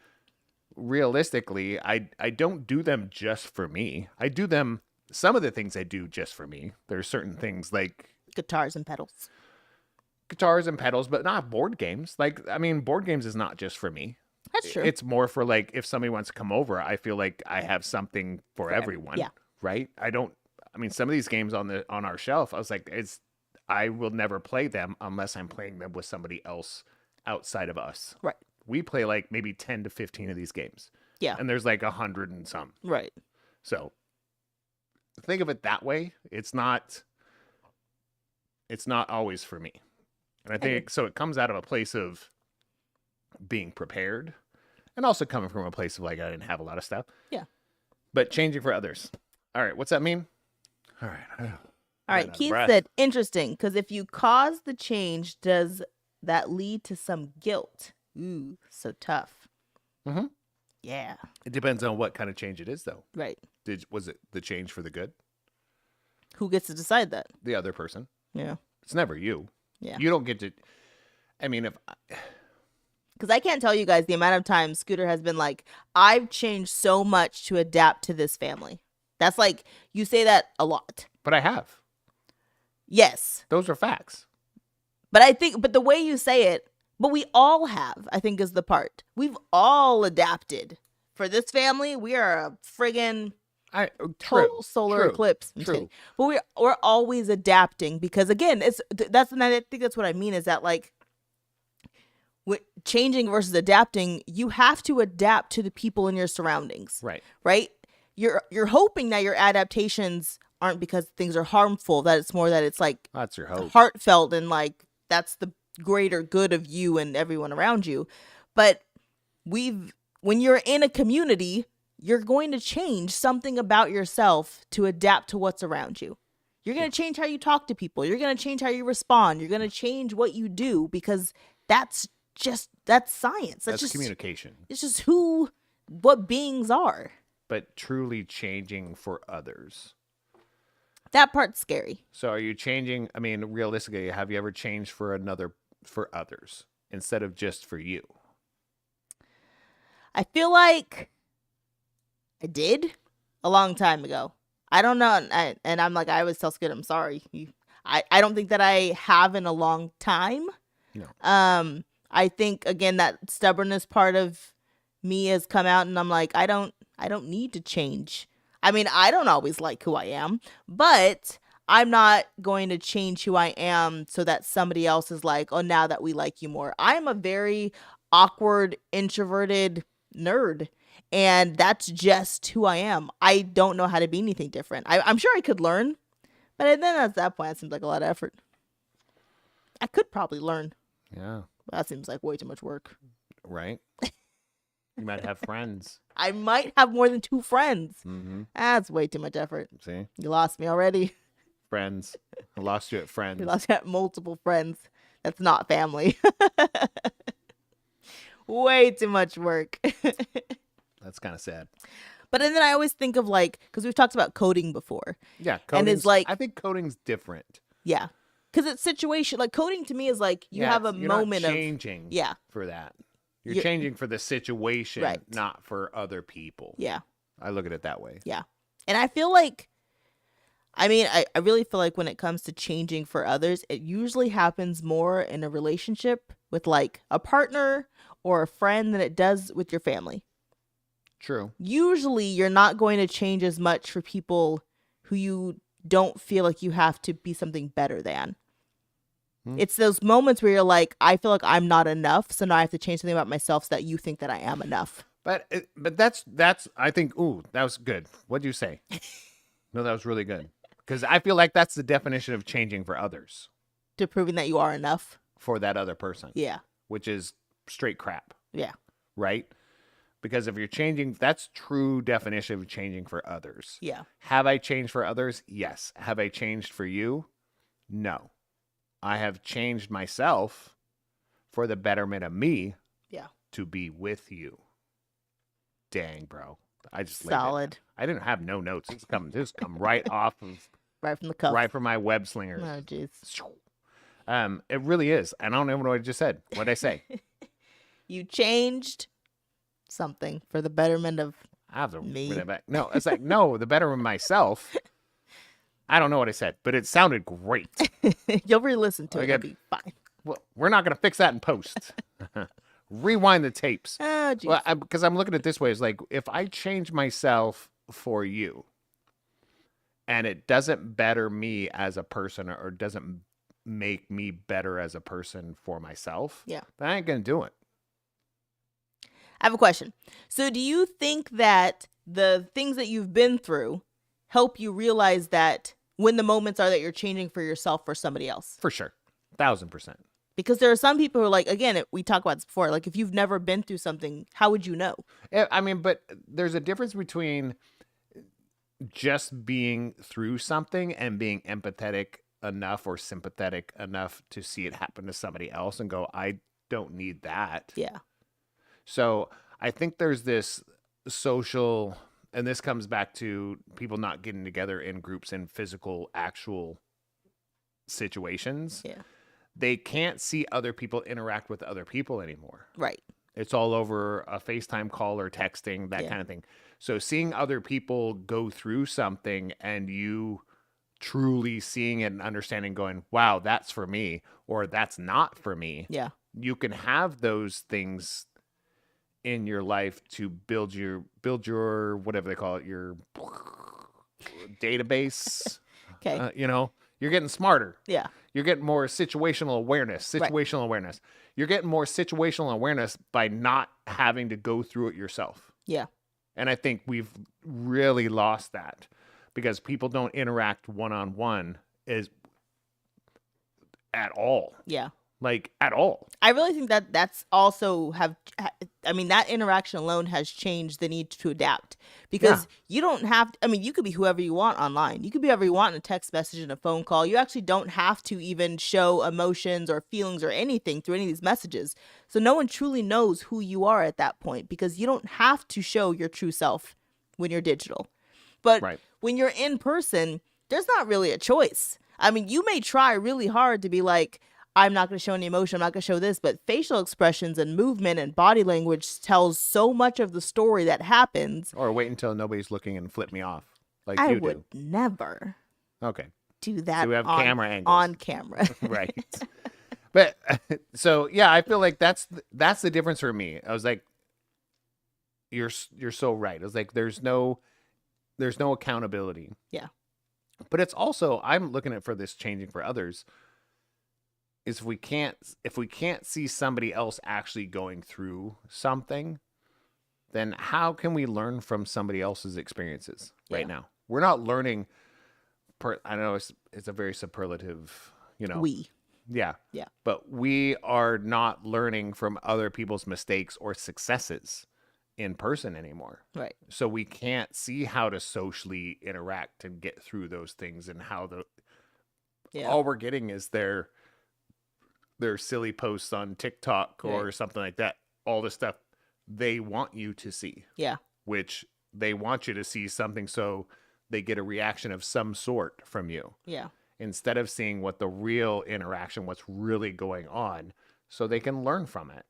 realistically, I don't do them just for me. I do them, some of the things I do just for me. There are certain things like guitars and pedals, but not board games. Like, I mean, board games is not just for me. That's true. It's more for like, if somebody wants to come over, I feel like I have something for everyone. Yeah. Right. I mean, some of these games on our shelf, I was like, I will never play them unless I'm playing them with somebody else outside of us. Right. We play like maybe 10 to 15 of these games. Yeah. And there's like 100 and some. Right. So think of it that way. It's not always for me. And I think so it comes out of a place of being prepared, and also coming from a place of like, I didn't have a lot of stuff. Yeah. But changing for others. All right. What's that mean? All right. All right. Keith said, interesting, because if you cause the change, does that lead to some guilt? Ooh, so tough. Mm-hmm. Yeah. It depends on what kind of change it is, though. Right. Was it the change for the good? Who gets to decide that? The other person. Yeah. It's never you. Yeah. You don't get to. I mean, because I can't tell you guys the amount of times Scooter has been like, I've changed so much to adapt to this family. That's like, you say that a lot. But I have. Yes. Those are facts. But the way you say it, but we all have, I think, is the part. We've all adapted. For this family, we are a friggin' total solar eclipse. True. But we're always adapting, because again, I think that's what I mean, is that like, changing versus adapting, you have to adapt to the people in your surroundings. Right. You're hoping that your adaptations aren't because things are harmful, that it's more that it's like, that's your hope, heartfelt, and like that's the greater good of you and everyone around you. But when you're in a community, you're going to change something about yourself to adapt to what's around you. You're going to change how you talk to people. You're going to change how you respond. You're going to change what you do because that's science. That's communication. It's just what beings are. But truly changing for others. That part's scary. So are you changing? I mean, realistically, have you ever changed for others instead of just for you? I feel like I did a long time ago. I don't know. And I'm like, I always tell Skid, I'm sorry. I don't think that I have in a long time. No. I think, again, that stubbornness part of me has come out, and I'm like, I don't need to change. I mean, I don't always like who I am, but I'm not going to change who I am so that somebody else is like, oh, now that we like you more. I'm a very awkward, introverted nerd, and that's just who I am. I don't know how to be anything different. I'm sure I could learn, but then at that point, it seems like a lot of effort. I could probably learn. Yeah. But that seems like way too much work. Right? You might have friends. I might have more than 2 friends. Mm-hmm. That's way too much effort. See? You lost me already. Friends. I lost you at friends. You lost me at multiple friends. That's not family. Way too much work. That's kind of sad. But then I always think of because we've talked about coding before. Yeah. And it's I think coding's different. Yeah. Because it's situation. Like coding to me is like you have a you're moment not changing for that. You're changing for the situation, right. not for other people. Yeah. I look at it that way. Yeah. And I feel like, I really feel like when it comes to changing for others, it usually happens more in a relationship with a partner or a friend than it does with your family. True. Usually you're not going to change as much for people who you don't feel like you have to be something better than. It's those moments where you're like, I feel like I'm not enough, so now I have to change something about myself so that you think that I am enough. But that's I think, that was good. What'd you say? No, that was really good. Because I feel like that's the definition of changing for others. To proving that you are enough. For that other person. Yeah. Which is straight crap. Yeah. Right? Because if you're changing, that's true definition of changing for others. Yeah. Have I changed for others? Yes. Have I changed for you? No. I have changed myself for the betterment of me. Yeah. To be with you. Dang, bro. I just solid. I didn't have no notes. It's come right off of right from the cuff. Right from my web slingers. Oh jeez. It really is. I don't even know what I just said. What did I say? You changed something for the betterment of me. No, it's like the betterment of myself. I don't know what I said, but it sounded great. You'll re-listen to it. It'll be fine. Well, we're not going to fix that in post. Rewind the tapes. Oh, geez. Well, because I'm looking at it this way. It's like, if I change myself for you and it doesn't better me as a person or doesn't make me better as a person for myself, then I ain't going to do it. I have a question. So do you think that the things that you've been through help you realize that when the moments are that you're changing for yourself for somebody else? For sure. 1,000%. Because there are some people who are like, again, we talked about this before, like if you've never been through something, how would you know? I mean, but there's a difference between just being through something and being empathetic enough or sympathetic enough to see it happen to somebody else and go, I don't need that. Yeah. So I think there's this social, and this comes back to people not getting together in groups in physical, actual situations. Yeah. They can't see other people interact with other people anymore. Right. It's all over a FaceTime call or texting, that kind of thing. So seeing other people go through something and you truly seeing it and understanding going, wow, that's for me, or that's not for me. Yeah. You can have those things in your life to build your whatever they call it, your database. Okay. You're getting smarter. Yeah. You're getting more situational awareness. Awareness. You're getting more situational awareness by not having to go through it yourself. Yeah. And I think we've really lost that because people don't interact one-on-one at all. Yeah. like at all. I really think that that's also I mean, that interaction alone has changed the need to adapt because you don't have, I mean, you could be whoever you want online. You could be whoever you want in a text message and a phone call. You actually don't have to even show emotions or feelings or anything through any of these messages. So no one truly knows who you are at that point because you don't have to show your true self when you're digital. But when you're in person, there's not really a choice. I mean, you may try really hard to be like, I'm not going to show any emotion, I'm not going to show this, but facial expressions and movement and body language tells so much of the story that happens. Or wait until nobody's looking and flip me off like I you do. would never do that So we have camera angles. on camera. Right. But so, yeah, I feel like that's the difference for me. I was like, you're so right. I was like, there's no accountability. Yeah. But it's also, I'm looking at for this changing for others. Is if we can't see somebody else actually going through something, then how can we learn from somebody else's experiences right now? We're not learning. I know it's a very superlative, Yeah. But we are not learning from other people's mistakes or successes in person anymore. Right. So we can't see how to socially interact and get through those things, and how all we're getting is their silly posts on TikTok or something like that. All the stuff they want you to see. Yeah. Which they want you to see something so they get a reaction of some sort from you. Yeah. Instead of seeing what the real interaction, what's really going on, so they can learn from it.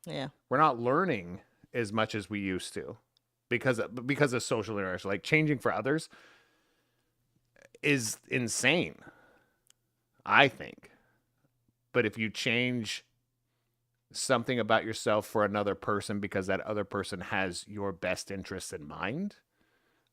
Yeah. We're not learning as much as we used to because of social interaction. Like, changing for others is insane, I think. But if you change something about yourself for another person because that other person has your best interests in mind,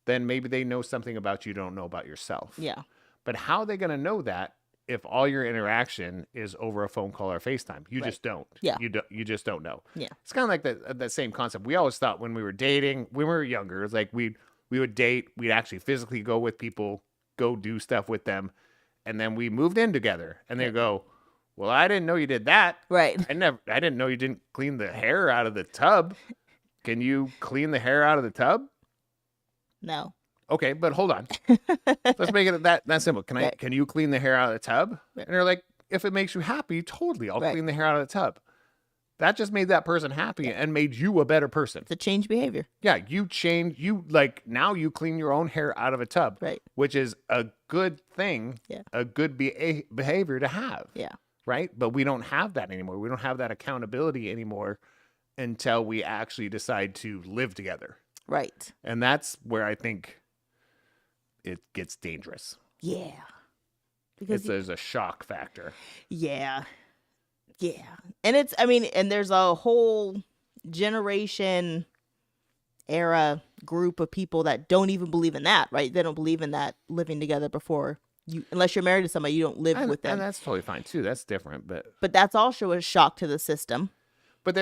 then maybe they know something about you don't know about yourself. Yeah. But how are they going to know that if all your interaction is over a phone call or FaceTime? You just don't. Yeah. You just don't know. Yeah. It's kind of like that same concept. We always thought when we were dating, when we were younger, it's like we would date, we'd actually physically go with people, go do stuff with them, and then we moved in together, and they go, well, I didn't know you did that. Right. I didn't know you didn't clean the hair out of the tub. Can you clean the hair out of the tub? No. Okay, but hold on. Let's make it that simple. Can you clean the hair out of the tub? And they're like, if it makes you happy, totally, I'll clean the hair out of the tub. That just made that person happy and made you a better person. It's a change behavior. Yeah, now you clean your own hair out of a tub. Right. Which is a good thing, a good behavior to have. Yeah. Right? But we don't have that anymore. We don't have that accountability anymore until we actually decide to live together. Right. And that's where I think it gets dangerous. Yeah. Because there's a shock factor. Yeah. Yeah. And and there's a whole generation era group of people that don't even believe in that, right? They don't believe in that living together before you, unless you're married to somebody, you don't live with them. And that's totally fine too. That's different, but that's also a shock to the system. But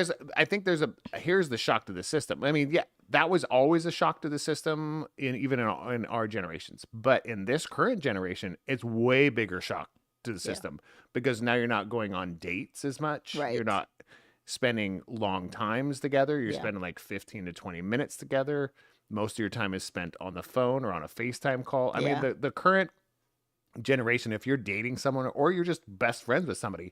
here's the shock to the system. I mean, yeah, that was always a shock to the system even in our generations. But in this current generation, it's way bigger shock to the system because now you're not going on dates as much. Right. You're not spending long times together. You're spending like 15 to 20 minutes together. Most of your time is spent on the phone or on a FaceTime call. I mean, the current generation, if you're dating someone or you're just best friends with somebody,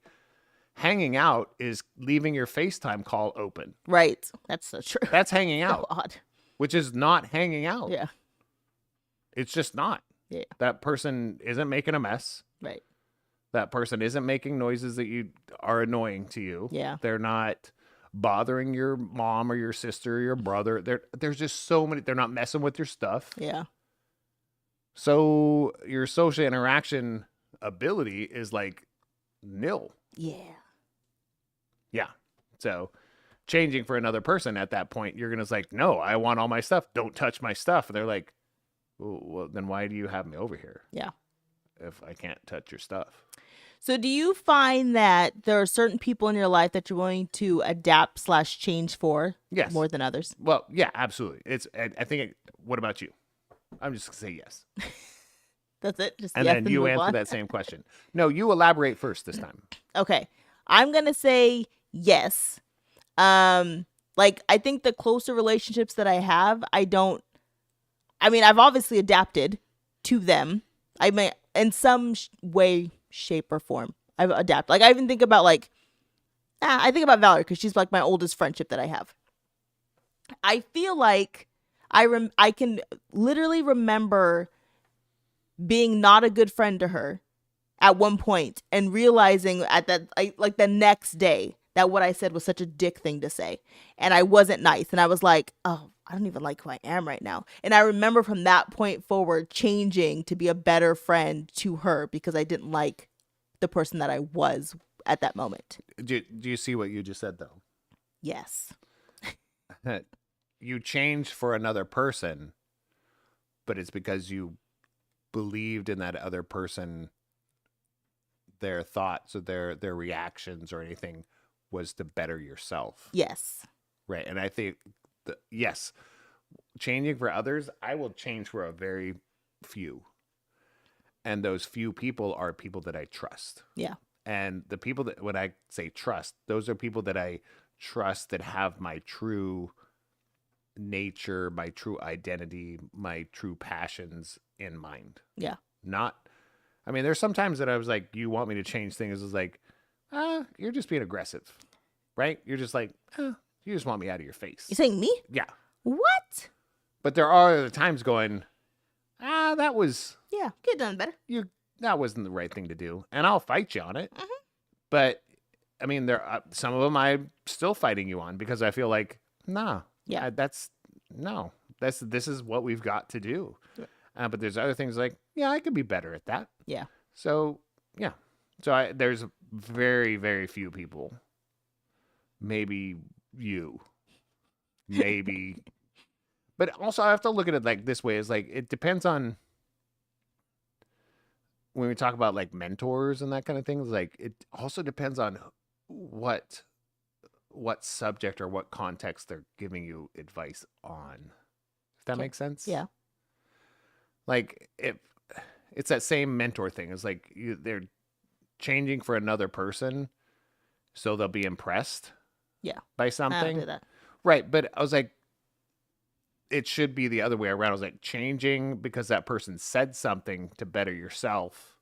hanging out is leaving your FaceTime call open. Right. That's so true. That's hanging So out. odd. Which is not hanging out. Yeah. It's just not. Yeah. That person isn't making a mess. Right. That person isn't making noises that you are annoying to you. Yeah. They're not bothering your mom or your sister or your brother. There's just so many. They're not messing with your stuff. Yeah. So your social interaction ability is like nil. Yeah. Yeah. So changing for another person at that point, you're going to like, no, I want all my stuff. Don't touch my stuff. And they're like, well, then why do you have me over here? Yeah. If I can't touch your stuff. So do you find that there are certain people in your life that you're willing to adapt/change for Yes. more than others? Well, yeah, absolutely. I think, what about you? I'm just going to say yes. That's it? Just And yes then you move answer on? that same question. No, you elaborate first this time. Okay. I'm going to say yes. Like, I think the closer relationships that I have, I've obviously adapted to them. I mean, in some way, shape, or form, I've adapted. Like, I even think about, like, I think about Valerie because she's, like, my oldest friendship that I have. I feel like I can literally remember being not a good friend to her at one point and realizing like the next day that what I said was such a dick thing to say. And I wasn't nice. And I was like, oh, I don't even like who I am right now. And I remember from that point forward changing to be a better friend to her because I didn't like the person that I was at that moment. Do you see what you just said, though? Yes. You changed for another person, but it's because you believed in that other person, their thoughts or their reactions or anything was to better yourself. Yes. Right. And I think, yes, changing for others, I will change for a very few. And those few people are people that I trust. Yeah. And the people that, when I say trust, those are people that I trust that have my true nature, my true identity, my true passions in mind. Yeah. I mean, there's sometimes that I was like, you want me to change things. It's like, you're just being aggressive, right? You're just like, you just want me out of your face. You saying me? Yeah. What? But there are other times going, that was, Yeah. Could have done better. that wasn't the right thing to do. And I'll fight you on it. Mm-hmm. But I mean, there are some of them I'm still fighting you on because I feel like, nah, Yeah. this is what we've got to do. Yeah. But there's other things like, yeah, I could be better at that. Yeah. So, yeah. So there's very, very few people. Maybe you. Maybe. But also I have to look at it like this way. Is like, it depends on when we talk about like mentors and that kind of things, like it also depends on what subject or what context they're giving you advice on. If that makes sense? Yeah. Like if it's that same mentor thing. It's like they're changing for another person so they'll be impressed by something. I don't do that. Right. But I was like, it should be the other way around. I was like, changing because that person said something to better yourself,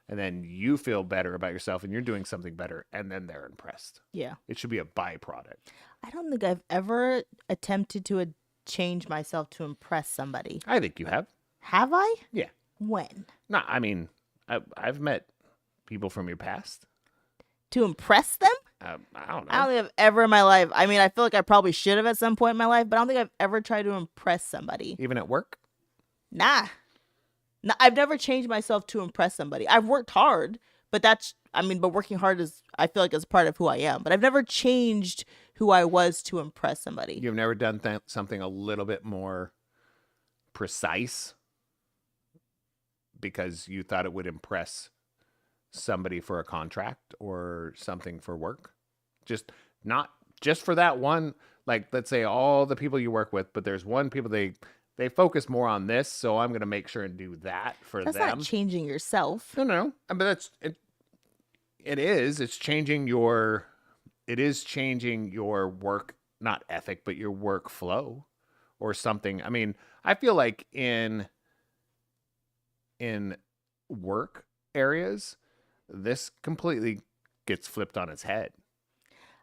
and then you feel better about yourself and you're doing something better, and then they're impressed. Yeah. It should be a byproduct. I don't think I've ever attempted to change myself to impress somebody. I think you have. Have I? Yeah. When? No, I mean, I've met people from your past. To impress them? I don't know. I don't think I've ever in my life. I mean, I feel like I probably should have at some point in my life, but I don't think I've ever tried to impress somebody. Even at work? Nah. No, I've never changed myself to impress somebody. I've worked hard, but but working hard is, I feel like, is part of who I am. But I've never changed who I was to impress somebody. You've never done something a little bit more precise because you thought it would impress somebody for a contract or something for work? Not just for that one, like, let's say all the people you work with, but there's one people they focus more on this, so I'm going to make sure and do that for them. That's not changing yourself. No. But that's it. It is. It's changing your. It is changing your work, not ethic, but your workflow, or something. I mean, I feel like in work areas, this completely gets flipped on its head.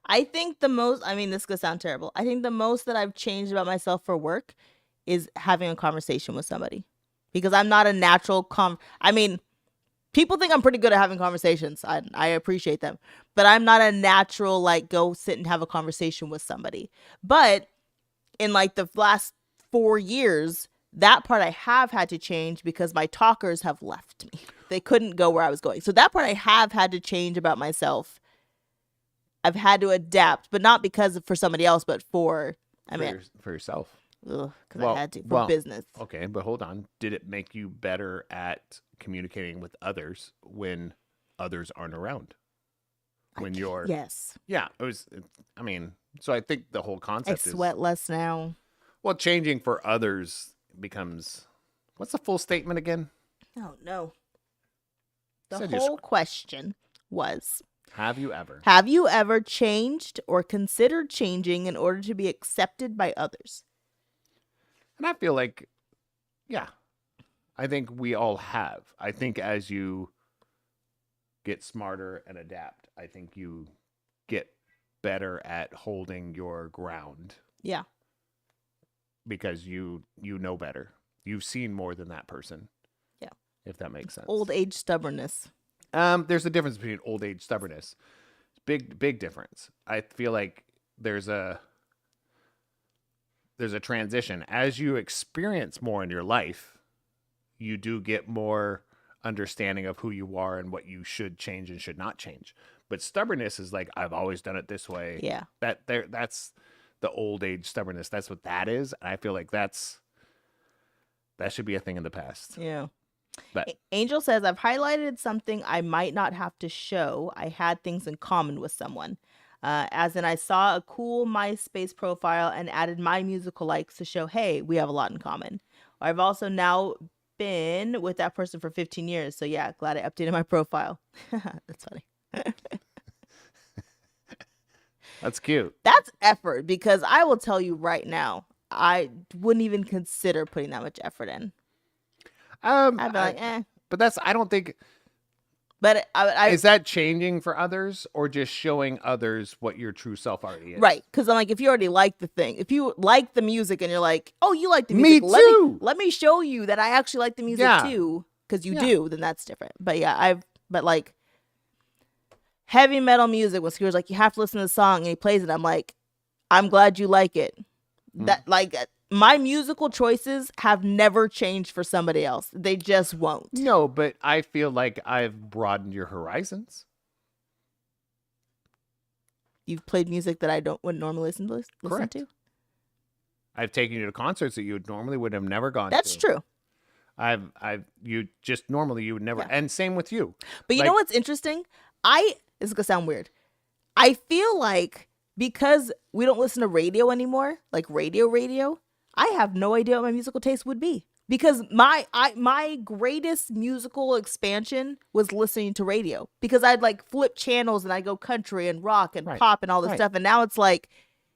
I think this could sound terrible. I think the most that I've changed about myself for work is having a conversation with somebody, because I'm not a natural people think I'm pretty good at having conversations. I appreciate them, but I'm not a natural, like, go sit and have a conversation with somebody. But in like the last 4 years, that part I have had to change because my talkers have left me. They couldn't go where I was going. So that part I have had to change about myself. I've had to adapt, but not for somebody else, but for yourself. Because I had to, for business. Okay, but hold on. Did it make you better at communicating with others when others aren't around? Yes. Yeah, it was. I mean, so I think the whole concept I sweat less now. Well, changing for others becomes. What's the full statement again? Oh, no. The whole question was, Have you ever? Have you ever changed or considered changing in order to be accepted by others? And I feel like, yeah, I think we all have. I think as you get smarter and adapt, I think you get better at holding your ground Yeah. because you know better. You've seen more than that person. Yeah. If that makes sense. Old age stubbornness. There's a difference between old age stubbornness. Big difference. I feel like there's a transition as you experience more in your life. You do get more understanding of who you are and what you should change and should not change. But stubbornness is like, I've always done it this way. Yeah. That's the old age stubbornness. That's what that is. And I feel like that should be a thing in the past. Yeah. But Angel says, I've highlighted something I might not have to show. I had things in common with someone. As in, I saw a cool MySpace profile and added my musical likes to show, hey, we have a lot in common. I've also now been with that person for 15 years. So yeah, glad I updated my profile. That's funny. that's cute. That's effort, because I will tell you right now, I wouldn't even consider putting that much effort in. I'd be like, eh. But I don't think. But I Is that changing for others or just showing others what your true self already is? right, because I'm like, if you already like the thing, if you like the music and you're like, oh, you like the Me music, too. let me show you that I actually like the music Yeah. too, because you Yeah. do, then that's different. But yeah, but like heavy metal music, when Skewer's like, you have to listen to the song, and he plays it, I'm like, I'm glad you like it. That like my musical choices have never changed for somebody else. They just won't. No, but I feel like I've broadened your horizons. You've played music that I wouldn't normally listen Correct. to. I've taken you to concerts that you normally would have never gone to. That's true. You just normally you would never, Yeah. and same with you. But you Like- know what's interesting? This is gonna sound weird. I feel like because we don't listen to radio anymore, like radio, I have no idea what my musical taste would be. Because my greatest musical expansion was listening to radio. Because I'd like flip channels and I'd go country and rock and Right. pop and all this Right. stuff. And now it's like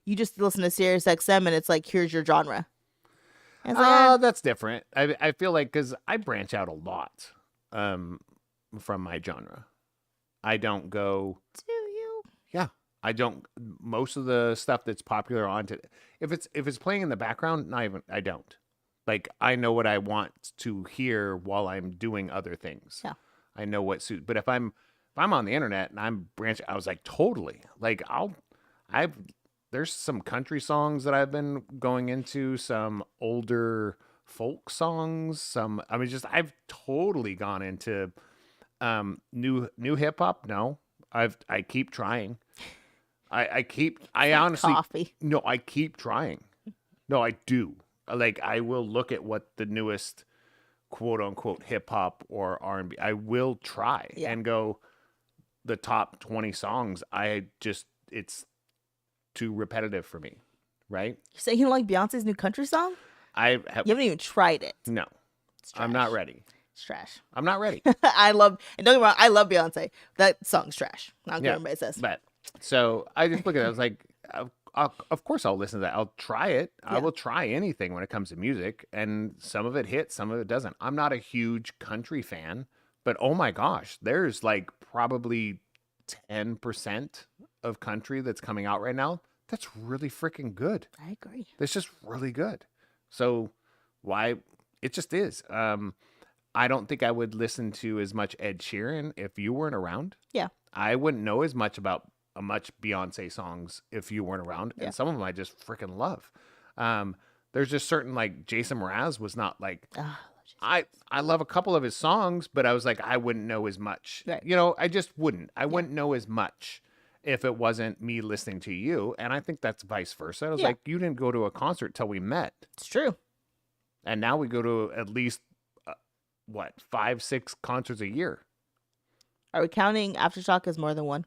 you just listen to Sirius XM and it's like, here's your genre. And it's like, Oh, that's different. I feel like because I branch out a lot from my genre. I don't go. do you? Yeah, I don't. Most of the stuff that's popular if it's playing in the background, I don't. Like I know what I want to hear while I'm doing other things. Yeah. I know what suits. But if I'm on the internet and I'm branching, I was like totally like there's some country songs that I've been going into, some older folk songs, I've totally gone into new hip hop. No, I keep trying. I honestly Coffee. no, I keep trying. No, I do. Like I will look at what the newest quote unquote hip hop or R&B. I will try and go the top 20 songs. It's too repetitive for me, right? You say you don't like Beyonce's new country song? You You haven't even tried it. no. It's I'm not trash. ready. It's trash. I'm not ready. And don't get me wrong, I love Beyonce. That song's trash. I don't care what anybody says. But so I just look at it. I was like, of course I'll listen to that. I'll try it. I Yeah. will try anything when it comes to music, and some of it hits, some of it doesn't. I'm not a huge country fan, but oh my gosh, there's like probably 10% of country that's coming out right now. That's really freaking good. I agree. That's just really good. So why it just is. I don't think I would listen to as much Ed Sheeran if you weren't around. Yeah. I wouldn't know as much about much Beyonce songs if you weren't around. Yeah. And some of them I just freaking love. There's just certain like Jason Mraz was not like I love a couple of his songs, but I was like I wouldn't know as much. Right. You know, I just wouldn't. I wouldn't know as much if it wasn't me listening to you. And I think that's vice versa. I was Yeah. like, you didn't go to a concert till we met. It's true. And now we go to at least 5-6 concerts a year. Are we counting Aftershock as more than one?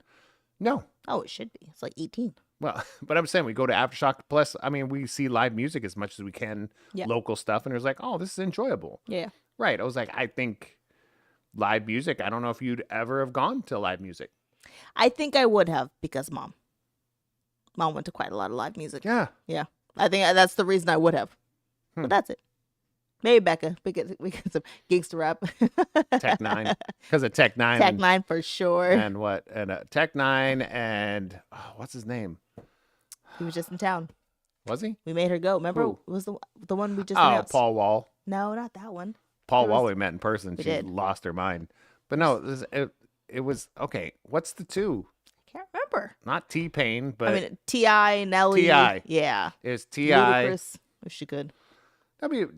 No. Oh, it should be. It's like 18. Well, but I'm saying we go to Aftershock. Plus, I mean, we see live music as much as we can, Yeah. local stuff. And it was like, oh, this is enjoyable. Yeah. Right. I was like, I think live music, I don't know if you'd ever have gone to live music. I think I would have because mom went to quite a lot of live music. Yeah. Yeah. I think that's the reason I would have. But that's it. Maybe Becca because of gangster rap. Tech Nine, because of Tech Nine. Tech Nine for sure. And what? And Tech Nine and what's his name? He was just in town. Was he? We made her go. Remember? Who? It was the one we just Oh, announced. Paul Wall. No, not that one. Paul There Wall was- we met in person. We She did. lost her mind. But no, it was okay. What's the two? Can't remember. Not T-Pain, but I mean, T.I. Nelly. T.I.. Yeah. it's T.I. Ludacris. If she could.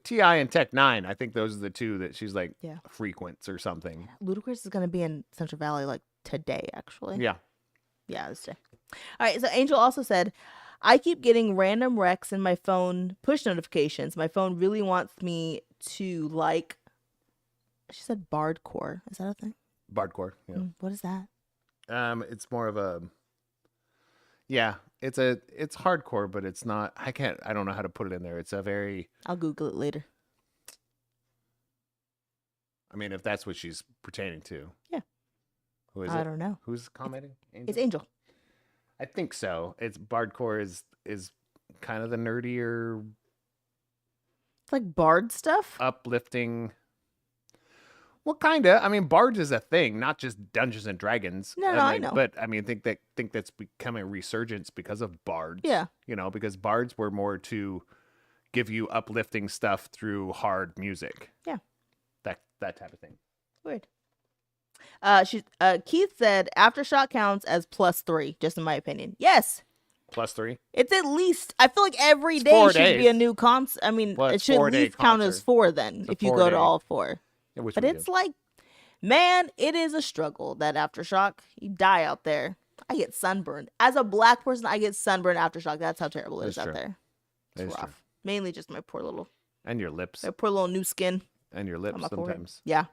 T.I. and Tech Nine. I think those are the two that she's like Yeah. frequents or something. Ludacris is going to be in Central Valley like today, actually. Yeah. Yeah, this day. All right. So Angel also said, I keep getting random recs in my phone push notifications. My phone really wants me to like, she said bardcore. Is that a thing? Bardcore. Yeah. What is that? It's more of a. Yeah, it's hardcore, but it's not. I don't know how to put it in there. It's a very. I'll Google it later. I mean, if that's what she's pertaining to. Yeah. Who is I it? don't know. Who's commenting? Angel? It's Angel. I think so. It's Bardcore is kind of the nerdier, It's like bard stuff. uplifting. Well, kind of. I mean, bards is a thing, not just Dungeons and Dragons. No, I know. But I mean, think that's becoming a resurgence because of bards. Yeah. You know, because bards were more to give you uplifting stuff through hard music. Yeah. That type of thing. Weird. Keith said Aftershock counts as +3, just in my opinion. Yes. +3. It's at least, I feel like every It's day 4 should be days. a new concert. I mean, Well, it it's should at 4-day least count as concert. 4 then, It's a if you go 4-day. to all 4. Which But we it's do. like, man, it is a struggle, that Aftershock. You die out there. I get sunburned. As a black person, I get sunburned Aftershock. That's how terrible it That's is out true. there. That It's is rough. true. Mainly just my poor little And your new skin. lips on my forehead. sometimes. Yeah.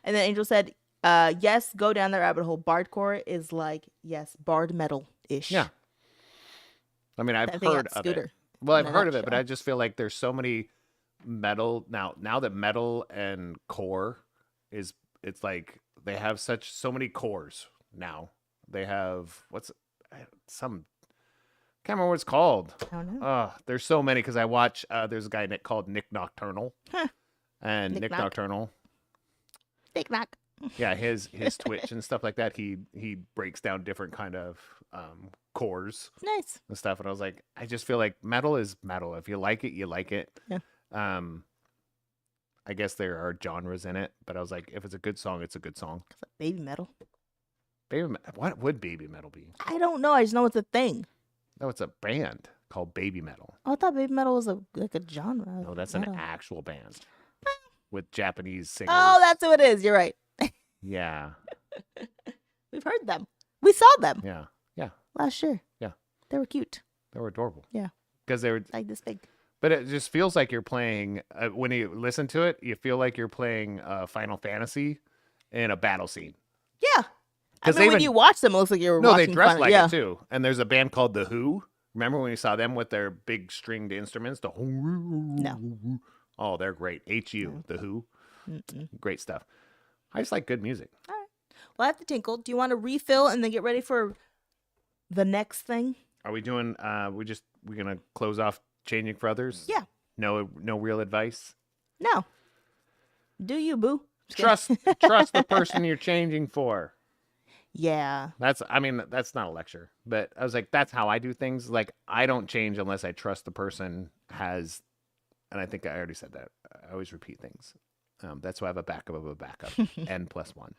And then Angel said, yes, go down the rabbit hole. Bardcore is like, yes, bard metal-ish. Yeah. I mean, I've I think heard that's of Scooter it. Well, I've in a heard of it, but nutshell. I just feel like there's so many metal now that metal and core it's like they have so many cores now. They have can't remember what it's called. I don't know. There's so many because I watch there's a guy called Nick Nocturnal. Huh. And Nick Nick Knock. Nocturnal. Nick knock. Yeah, his Twitch and stuff like that. He breaks down different kind of cores Nice. and stuff, and I was like, I just feel like metal is metal. If you like it, you like it. Yeah. I guess there are genres in it, but I was like, if it's a good song, it's a good song. It's like baby metal. What would baby metal be? I don't know. I just know it's a thing. No, it's a band called Baby Metal. Oh, I thought baby metal was like a genre. of No, that's metal. an actual band with Japanese singers. Oh, that's who it is. You're right. Yeah, We've heard them. We saw them yeah, last year. Yeah. They were cute. they were adorable. Yeah. Because they were, Like this big. but it just feels like you're playing. When you listen to it, you feel like you're playing Final Fantasy in a battle scene. Yeah. I 'Cause mean, they when even- you watch them, it looks like you're No, they watching dress Final- like yeah. it too. And there's a band called The Who. Remember when you saw them with their big stringed instruments? No. Oh, they're great. HU, The Who. Mm-mm. Great stuff. I just like good music. Well, I have to tinkle. Do you want to refill and then get ready for the next thing? Are we doing we're gonna close off changing for others? Yeah. No real advice. No. Do you, boo? Just kidding. Trust the person you're changing for. Yeah. That's not a lecture, but I was like, that's how I do things. Like, I don't change unless I trust the person has, and I think I already said that. I always repeat things. That's why I have a backup of a backup. N+1.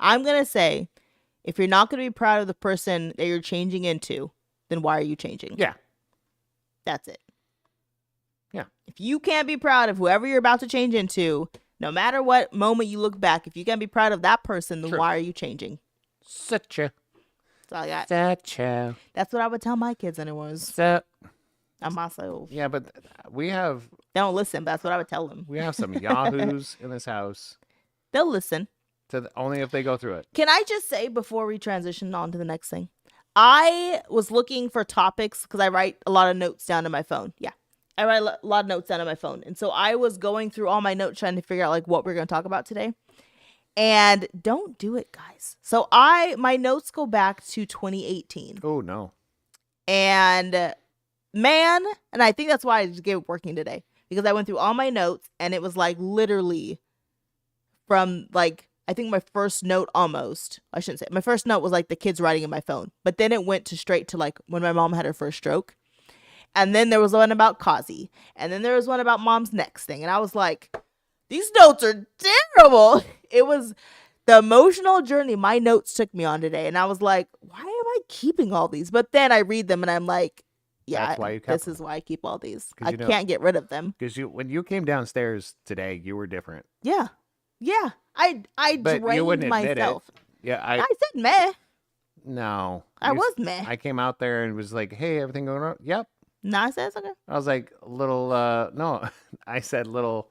I'm going to say, if you're not going to be proud of the person that you're changing into, then why are you changing? Yeah. That's it. Yeah. If you can't be proud of whoever you're about to change into, no matter what moment you look back, if you can't be proud of that person, then Sure. why are you changing? Such a. That's all I got. That's what I would tell my kids anyways. And myself. Yeah, but we have They don't listen, but that's what I would tell them. some yahoos in this house. They'll listen. Only if they go through it. Can I just say before we transition on to the next thing? I was looking for topics because I write a lot of notes down on my phone. Yeah. I write a lot of notes down on my phone. And so I was going through all my notes trying to figure out like what we're going to talk about today. And don't do it, guys. So my notes go back to 2018. Oh no. And man, and I think that's why I just gave up working today. Because I went through all my notes and it was like literally from like, I think my first note almost, I shouldn't say, my first note was like the kids writing in my phone. But then it went to straight to like when my mom had her first stroke. And then there was one about Kazi. And then there was one about mom's next thing. And I was like, these notes are terrible. It was the emotional journey my notes took me on today. And I was like, why am I keeping all these? But then I read them and I'm like, yeah, That's why you kept this them. is why I keep all these. 'Cause I you know- can't get rid of them. Because when you came downstairs today, you were different. Yeah. Yeah. I But you drained wouldn't admit myself. it. Yeah, I said meh. no. I was meh. I came out there and was like, "Hey, everything going on?" Yep. No, I said it's okay. I was like, little. No, I said little.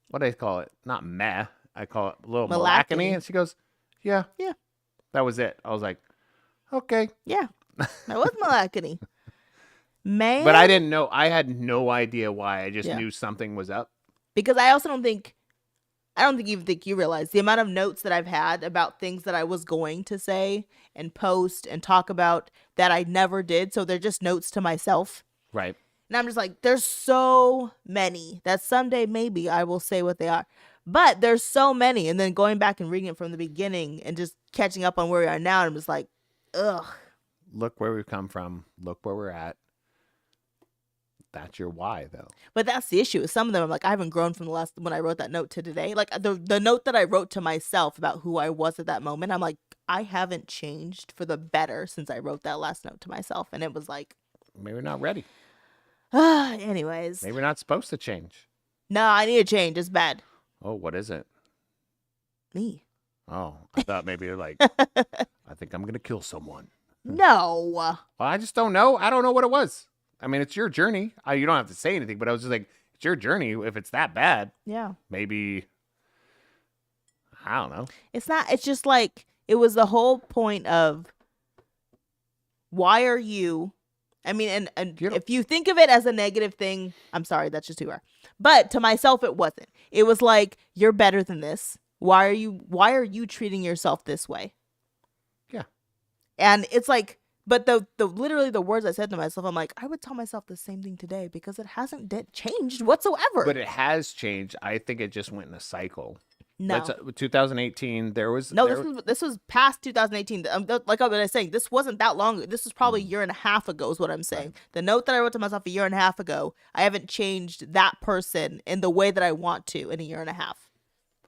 What do I call it? Not meh. I call it little malacony. And she goes, "Yeah, Yeah. That was it." I was like, "Okay." Yeah. I was malacony. Man. But I didn't know. I had no idea why. I just Yeah. knew something was up. Because I also don't think you realize the amount of notes that I've had about things that I was going to say and post and talk about that I never did. So they're just notes to myself. Right. And I'm just like, there's so many that someday maybe I will say what they are. But there's so many. And then going back and reading it from the beginning and just catching up on where we are now. I'm just like, ugh. Look where we've come from. Look where we're at. That's your why, though. But that's the issue. Some of them, I'm like, I haven't grown from the last when I wrote that note to today. Like the note that I wrote to myself about who I was at that moment, I'm like, I haven't changed for the better since I wrote that last note to myself. And it was like, Maybe we're not ready. anyways. Maybe we're not supposed to change. No, I need a change. It's bad. Oh, what is it? Me. Oh, I thought maybe you're like, I think I'm going to kill someone. No. Well, I just don't know. I don't know what it was. I mean, it's your journey. You don't have to say anything, but I was just like, it's your journey. If it's that bad, Yeah. maybe, I don't know. It's not, it's just like, it was the whole point of why are you, I mean, and if you think of it as a negative thing, I'm sorry, that's just who you are. But to myself, it wasn't. It was like, you're better than this. Why are you treating yourself this way? Yeah. And it's like, but the literally the words I said to myself, I'm like, I would tell myself the same thing today because it hasn't changed whatsoever. But it has changed. I think it just went in a cycle. No. 2018, there was... No, this was past 2018. Like I was saying, this wasn't that long. This was probably a year and a half ago is what I'm saying. Right. The note that I wrote to myself a year and a half ago, I haven't changed that person in the way that I want to in a year and a half.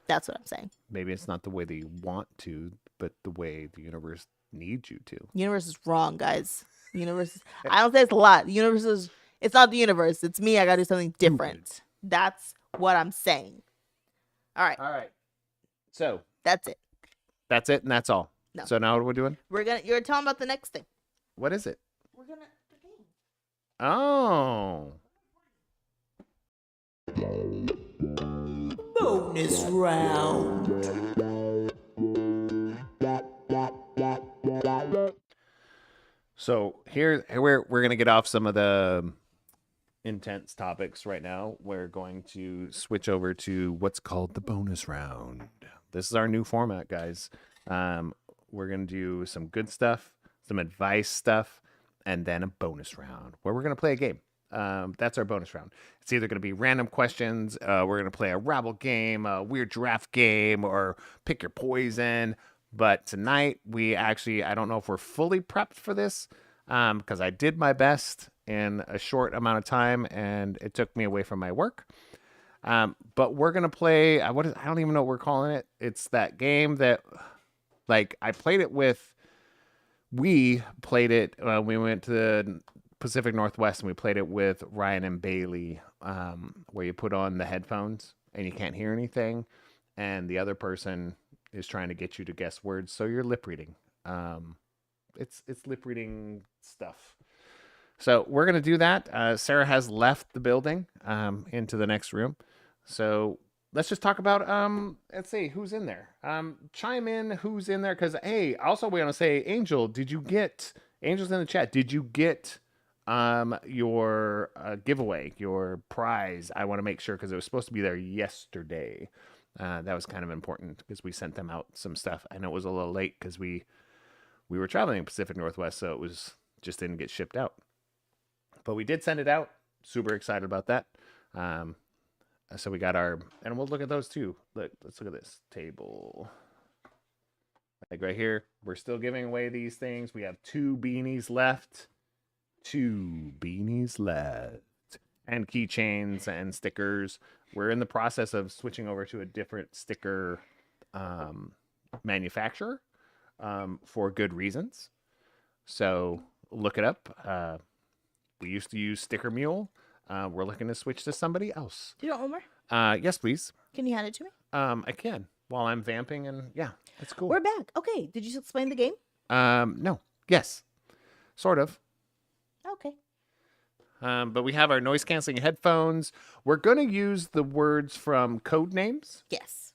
That's what I'm saying. Maybe it's not the way that you want to, but the way the universe needs you to. Universe is wrong, guys. Universe is, I don't say it's a lot. The universe is, it's not the universe. It's me. I got to do something different. That's what I'm saying. All right. So that's it. That's it, and that's all. No. So now what are we doing? You're telling about the next thing. What is it? We're gonna. Oh. Bonus round. So here we're gonna get off some of the intense topics right now. We're going to switch over to what's called the bonus round. This is our new format, guys. We're gonna do some good stuff, some advice stuff, and then a bonus round where we're gonna play a game. That's our bonus round. It's either going to be random questions. We're going to play a Rabble game, a weird draft game, or pick your poison. But tonight, I don't know if we're fully prepped for this because I did my best in a short amount of time and it took me away from my work. But we're going to play, I don't even know what we're calling it. It's that game that, like, we played it when we went to the Pacific Northwest and we played it with Ryan and Bailey, where you put on the headphones and you can't hear anything and the other person is trying to get you to guess words, so you're lip reading. It's lip reading stuff. So we're gonna do that. Sarah has left the building into the next room, so let's just talk about let's see who's in there. Chime in who's in there, because hey, also we want to say, Angel's in the chat, did you get your giveaway, your prize? I want to make sure because it was supposed to be there yesterday. That was kind of important because we sent them out some stuff. I know it was a little late because we were traveling in Pacific Northwest, so it was just didn't get shipped out. But we did send it out. Super excited about that. So we got our, and we'll look at those too. Let's look at this table. Like right here, we're still giving away these things. We have 2 beanies left. 2 beanies left. And keychains and stickers. We're in the process of switching over to a different sticker manufacturer for good reasons. So look it up. We used to use Sticker Mule. We're looking to switch to somebody else. Do you want one more? Yes, please. Can you hand it to me? I can while I'm vamping, and yeah, that's cool. We're back. Okay. Did you explain the game? No. Yes. Sort of. Okay. But we have our noise canceling headphones. We're going to use the words from Code Names. Yes.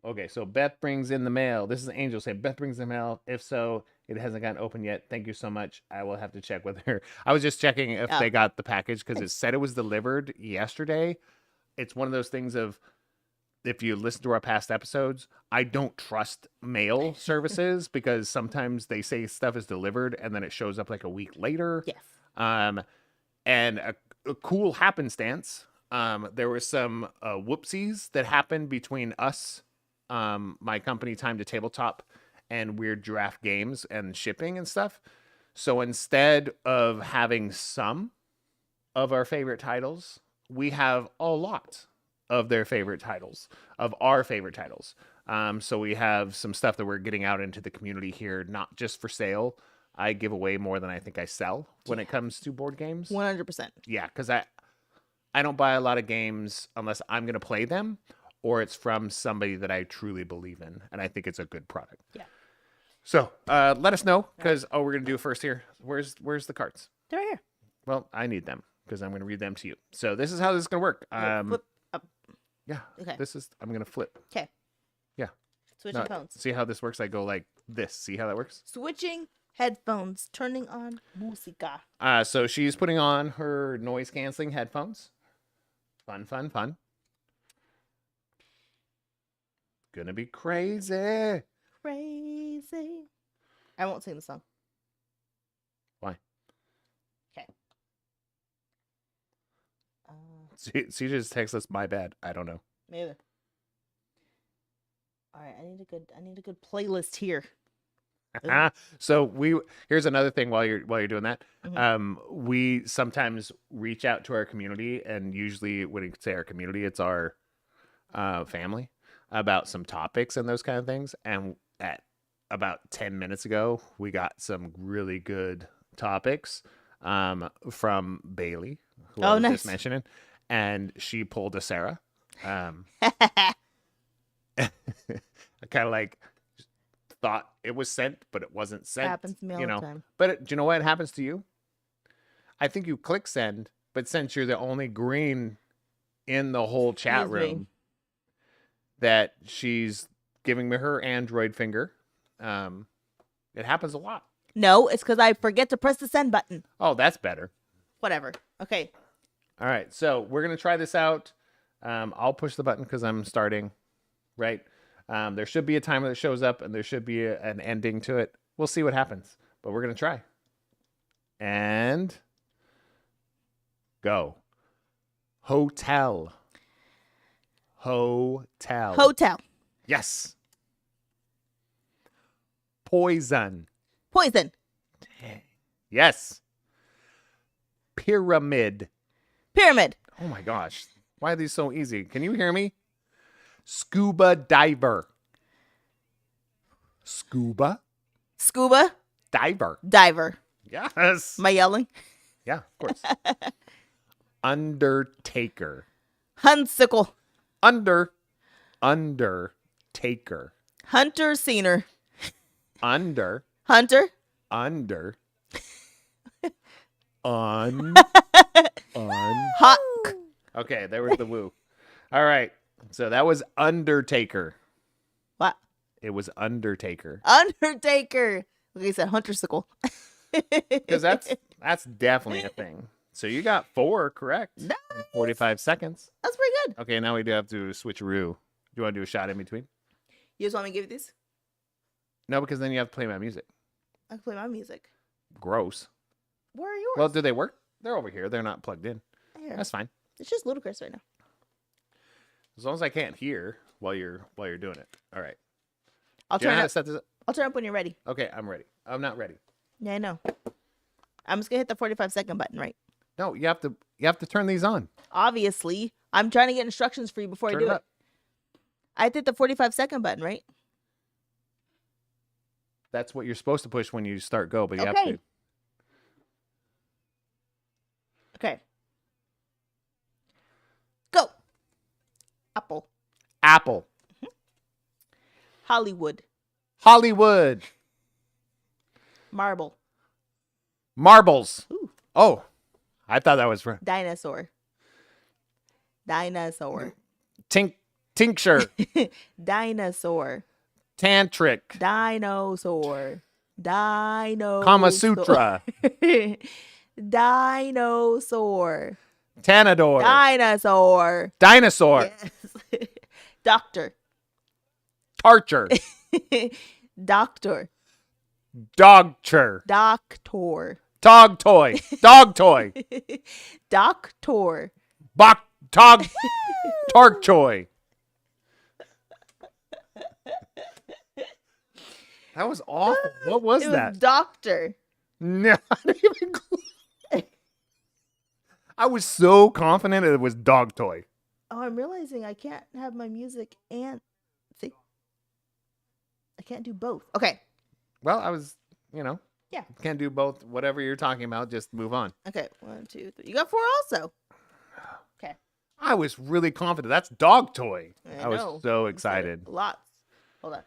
Okay. So Beth brings in the mail. This is Angel saying, Beth brings the mail. If so, it hasn't gotten open yet. Thank you so much. I will have to check with her. I was just checking if they got the package because it said it was delivered yesterday. It's one of those things of, if you listen to our past episodes, I don't trust mail services because sometimes they say stuff is delivered and then it shows up like a week later. Yes. And a cool happenstance. There were some whoopsies that happened between us, my company Time to Tabletop, and Weird Giraffe Games and shipping and stuff. So instead of having some of our favorite titles, we have a lot of their favorite titles, of our favorite titles. So we have some stuff that we're getting out into the community here, not just for sale. I give away more than I think I sell when it comes to board games. 100%. Yeah, because I don't buy a lot of games unless I'm going to play them or it's from somebody that I truly believe in and I think it's a good product. Yeah. So let us know because, we're going to do first here. Where's the cards? They're right here. Well, I need them because I'm going to read them to you. So this is how this is going to work. Flip up. Yeah. Okay. I'm going to flip. Okay. Yeah. Switching No, phones. See how this works? I go like this. See how that works? Switching headphones. Turning on música. So she's putting on her noise canceling headphones. Fun. Gonna be crazy. Crazy. I won't sing the song. Why? Okay. She just texts us, my bad. I don't know. Maybe. All right, I need a good playlist here. So here's another thing while you're doing that. Mhm. We sometimes reach out to our community, and usually when we say our community, it's our family, about some topics and those kind of things. And at about 10 minutes ago, we got some really good topics from Bailey, who I was nice. just mentioning, and she pulled a Sarah. I kind of like thought it was sent, but it wasn't sent. Happens to me all the time. But do you know what happens to you? I think you click send, but since you're the only green in the whole chat Excuse me. room, that she's giving me her Android finger. It happens a lot. No, it's because I forget to press the send button. Oh, that's better. Whatever. Okay. All right, so we're gonna try this out. I'll push the button because I'm starting. Right. There should be a timer that shows up, and there should be an ending to it. We'll see what happens, but we're gonna try. And go. Hotel. Hotel. Yes. Poison. Poison. Yes. Pyramid. Pyramid. Oh my gosh. Why are these so easy? Can you hear me? Scuba diver. Scuba Scuba. diver. Diver. Yes. Am I yelling? Yeah, of course. Undertaker. Hunsicle. Undertaker. Hunter Scener. Hunter. Un. Hawk. Okay, there was the woo. All right. So that was Undertaker. What? It was Undertaker. Undertaker. Like I said, Huntersicle. Because that's definitely a thing. So you got 4 correct. Nice. In 45 seconds. That's pretty good. Okay, now we do have to switcheroo. Do you want to do a shot in between? You just want me to give you these? No, because then you have to play my music. I can play my music. Gross. Where are yours? Well, do they work? They're over here. They're not plugged in. Here. That's fine. It's just ludicrous right now. As long as I can't hear while you're doing it. All right. I'll Do you know turn how up. to set this up? I'll turn up when you're ready. Okay, I'm ready. I'm not ready. Yeah, I know. I'm just gonna hit the 45-second button, right? No, you have to turn these on. Obviously, I'm trying to get instructions for you before Turn I do it it. up. I hit the 45-second button, right? That's what you're supposed to push when you start go, but you have Okay. to. Okay. Go. Apple. Apple. Hollywood. Hollywood. Marble. Marbles. Ooh. Oh, I thought that was for Dinosaur. Dinosaur. tincture. Dinosaur. Tantric. Dinosaur. Dinosaur. Kama Sutra. Dinosaur. Tanador. Dinosaur. Dinosaur. Yes. Doctor. Tarcher. Doctor. Dogcher. Doctor. Dog toy. Dog toy. Doctor. Tog. Torque toy. That was awful. What was It that? was doctor. No, I didn't even I was so confident it was dog toy. Oh, I'm realizing I can't have my music and see. I can't do both. Okay. Well, I was, Yeah. can't do both. Whatever you're talking about, just move on. Okay. 1, 2, 3. You got 4 also. Okay. I was really confident. That's dog toy. I know. was so You said it. excited. Lots. Hold on.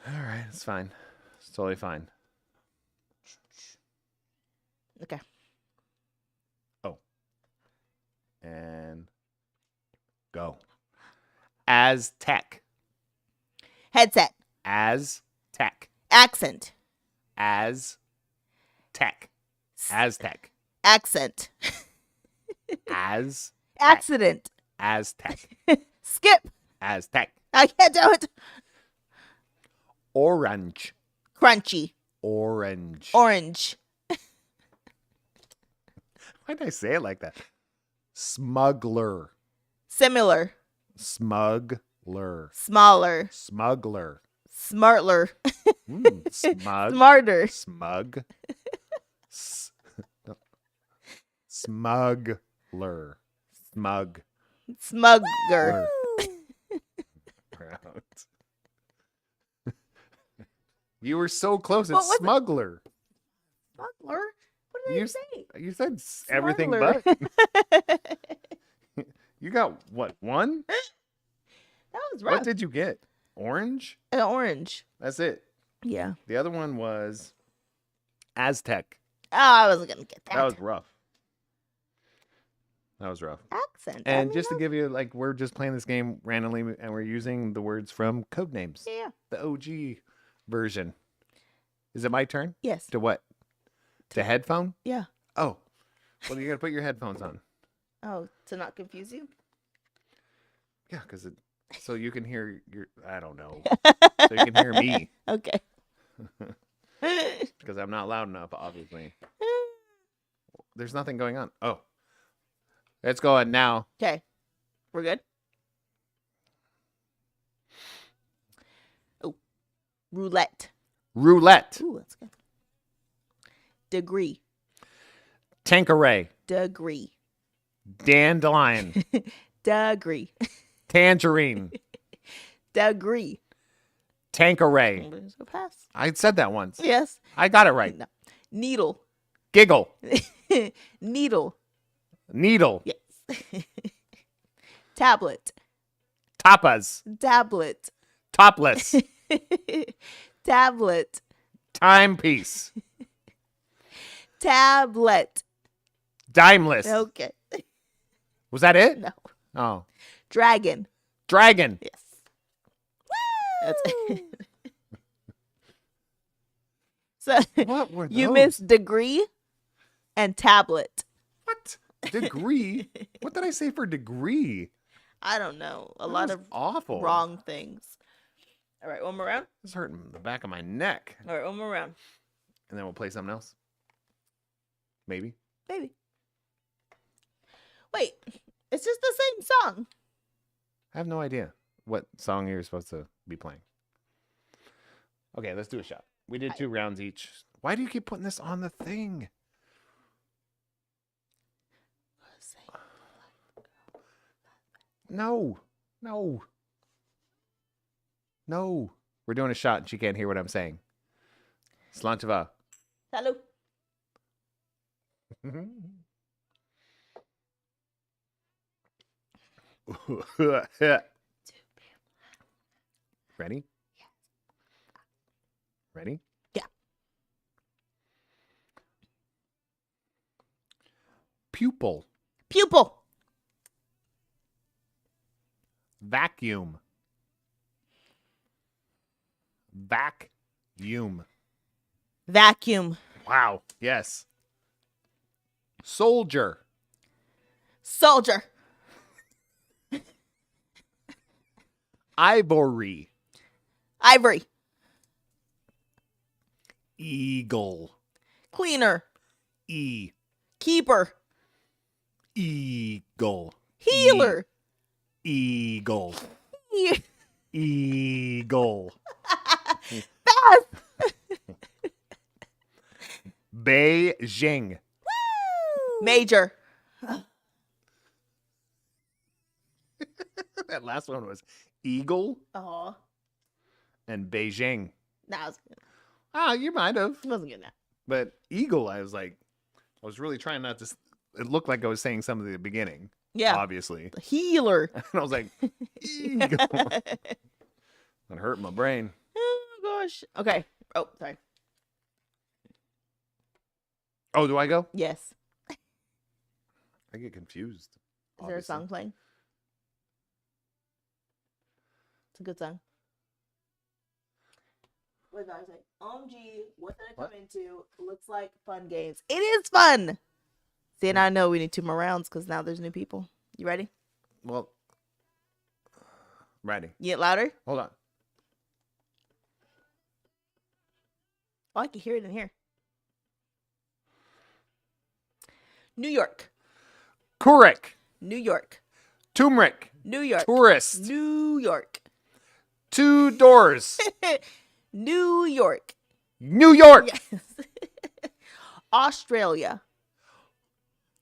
All right, it's fine. It's totally fine. Okay. Oh. And go. Aztec. Headset. Aztec. Accent. Aztec. Aztec. Accent. Az. Accident. Aztec. Skip. Aztec. I can't do it. Orange. Crunchy. Orange. Orange. Why did I say it like that? Smuggler. Similar. Smuggler. Smaller. Smuggler. Smartler. Smug. Smarter. Smug. No. Smuggler. Smug. Smugger. You were so close. What It's was it? smuggler. Smuggler? What did I You, say? you said everything Smuggler. but. You got what? 1? That was rough. What did you get? Orange? An orange. That's it. Yeah. The other one was Aztec. Oh, I wasn't gonna get that. That was rough. That was rough. accent. And just to give you, we're just playing this game randomly, and we're using the words from Codenames, yeah. the OG version. Is it my turn? Yes. To what? To headphone? Yeah. Oh. Well, you got to put your headphones on. Oh, to not confuse you? Yeah, because so you can hear I don't know. So you can hear me. Okay. Because I'm not loud enough, obviously. There's nothing going on. Oh. Let's go ahead now. Okay. We're good? Oh. Roulette. Roulette. Ooh, that's good. Degree. Tanqueray. Degree. Dandelion. Degree. Tangerine. Degree. Tanqueray. Let's go pass. I said that once. Yes. I got it right. No. Needle. Giggle. Needle. Needle. Yes. Tablet. Tapas. Tablet. Topless. Tablet. Timepiece. Tablet. Dimeless. Okay. Was that it? No. Oh. Dragon. Dragon. Yes. That's it. So What were you those? missed degree, and tablet. What? Degree? What did I say for degree? I don't know. A That lot was of awful. wrong things. All right, one more round. It's hurting the back of my neck. All right, one more round. And then we'll play something else. Maybe. Maybe. Wait, it's just the same song. I have no idea what song you're supposed to be playing. Okay, let's do a shot. We did 2 rounds each. Why do you keep putting this on the thing? No. No. No. We're doing a shot and she can't hear what I'm saying. Slancheva. Salut. Ready? Ready? Yeah. Pupil. Pupil. Vacuum. Vacuum. Vacuum. Wow. Yes. Soldier. Soldier. Ivory. Ivory. Eagle. Cleaner. E. Keeper. Eagle. Healer. Eagle. He- Eagle. Fast. Beijing. Major. That last one was Eagle Oh. and Beijing. No, I was good. Ah, you might have. I wasn't good now. But Eagle, I was really trying not to. It looked like I was saying something at the beginning. Yeah. Obviously. The healer. And I was like, Eagle. That hurt my brain. Oh gosh. Okay. Oh, sorry. Oh, do I go? Yes. I get confused. Is there a obviously. song playing? It's a good song. What did I say? OMG, what did I come What? into? Looks like fun games. It is fun. See, and I know we need 2 more rounds because now there's new people. You ready? Well, ready. You get louder? Hold on. Oh, I can hear it in here. New York. Kurek. New York. Turmeric. New York. Tourist. New York. 2 doors. New York. New York. Yes. Australia.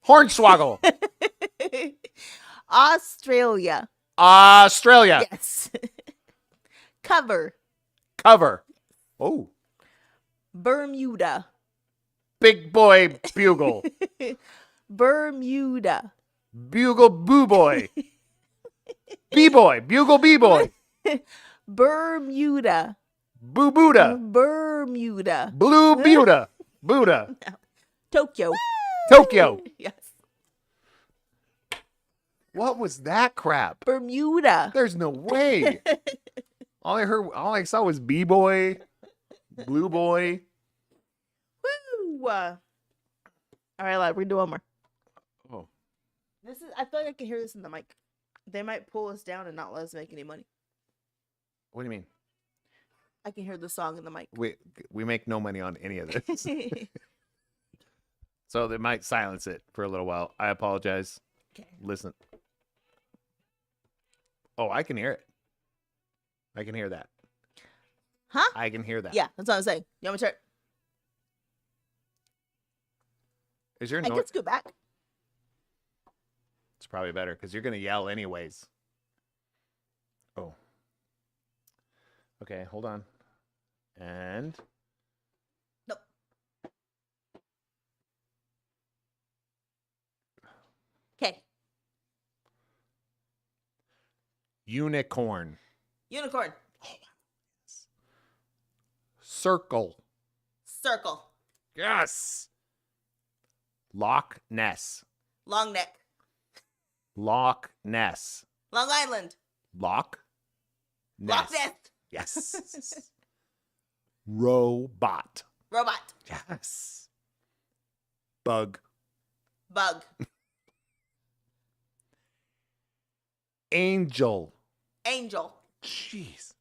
Hornswoggle. Australia. Australia. Yes. Cover. Cover. Oh. Bermuda. Big boy bugle. Bermuda. Bugle boo boy. B-boy. Bugle B-boy. Bermuda. Boo Buddha. Bermuda. Blue Buddha. Buddha. Tokyo. Tokyo. Yes. What was that crap? Bermuda. There's no way. All I saw was B-boy, blue boy. Woo! All right, lad, we're gonna do one more. Oh. I feel like I can hear this in the mic. They might pull us down and not let us make any money. What do you mean? I can hear the song in the mic. We make no money on any of this. So they might silence it for a little while. I apologize. Okay. Listen. Oh, I can hear it. I can hear that. Huh? I can hear that. Yeah, that's what I'm saying. You want me to try? Is your I noise? can scoot back. It's probably better because you're gonna yell anyways. Oh. Okay, hold on. And Nope. Okay. unicorn. Unicorn. Circle. Circle. Yes. Loch Ness. Long neck. Loch Ness. Long Island. Loch Ness. Loch Ness. Yes. Robot. Robot. Yes. Bug Bug. Angel. Angel. Jeez.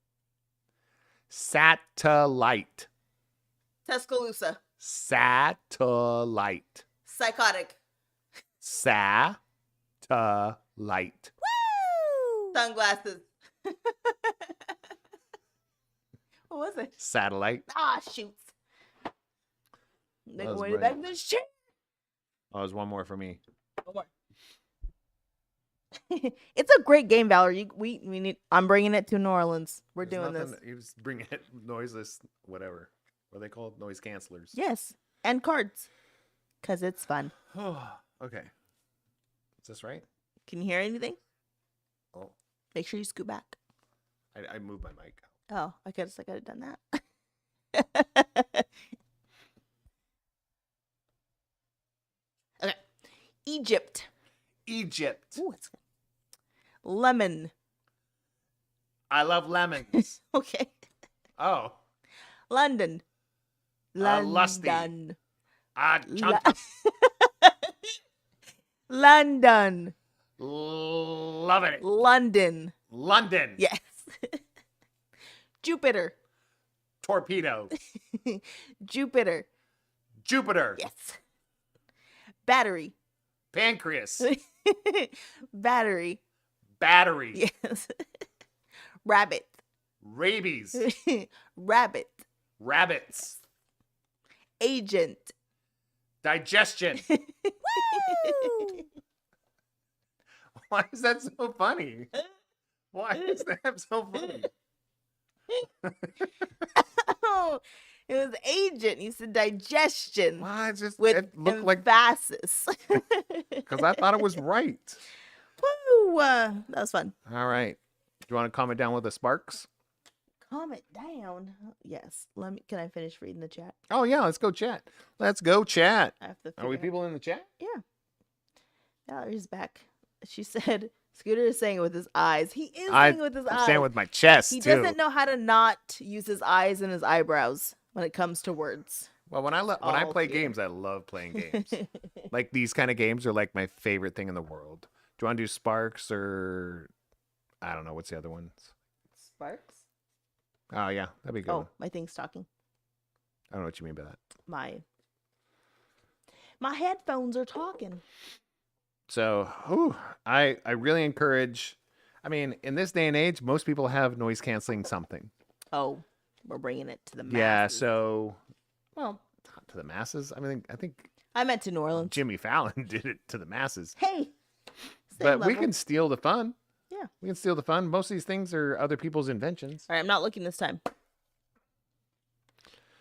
Satellite. Tuscaloosa. Satellite. Psychotic. Satellite. Woo! Sunglasses. What was it? Satellite. Ah, shoots. Make was way great. back this shit. Oh, there's one more for me. One more. It's a great game, Valerie. We need. I'm bringing it to New Orleans. We're There's doing this. nothing- He was bringing it noiseless, whatever. What are they called? Noise cancelers. Yes, and cards, cause it's fun. Okay. Is this right? Can you hear anything? Oh, Make sure you scoot back. I moved my mic. Oh, I guess I could have done that. Okay, Egypt. Egypt. Ooh, it's lemon. I love lemons. Okay, Oh. London. Lusty. London. Chunky. London. Loving it. London. London. Yes. Jupiter. Torpedo. Jupiter. Jupiter. Yes. Battery. Pancreas. Battery. Battery. Yes. Rabbit. Rabies. Rabbit. Rabbits. Agent. Digestion. Woo! Why is that so funny? Why is that so funny? Oh, it was agent. You said digestion Why it just with it looked like emphasis. because I thought it was right. Woo! That was fun. All right. Do you want to comment down with the sparks? Calm it down. Yes. Let me. Can I finish reading the chat? Oh yeah, let's go chat. Let's go chat. I have to. Are we figure- people in the chat? Yeah. Valerie's back. She said Scooter is saying it with his eyes. He is saying it with his I'm eyes. saying with my chest He too. doesn't know how to not use his eyes and his eyebrows when it comes to words. Well, when I all play fear. games, I love playing games. Like these kind of games are like my favorite thing in the world. Do you want to do Sparks or I don't know what's the other ones? Sparks? Oh yeah, that'd be a good. Oh, One. my thing's talking. I don't know what you mean by that. My headphones are talking. So, I really encourage. I mean, in this day and age, most people have noise canceling something. Oh, we're bringing it to the masses. Yeah. So, well, not to the masses. I mean, I think I meant to New Orleans. Jimmy Fallon did it to the masses. Hey, same But we level. can steal the fun. Yeah. We can steal the fun. Most of these things are other people's inventions. All right, I'm not looking this time.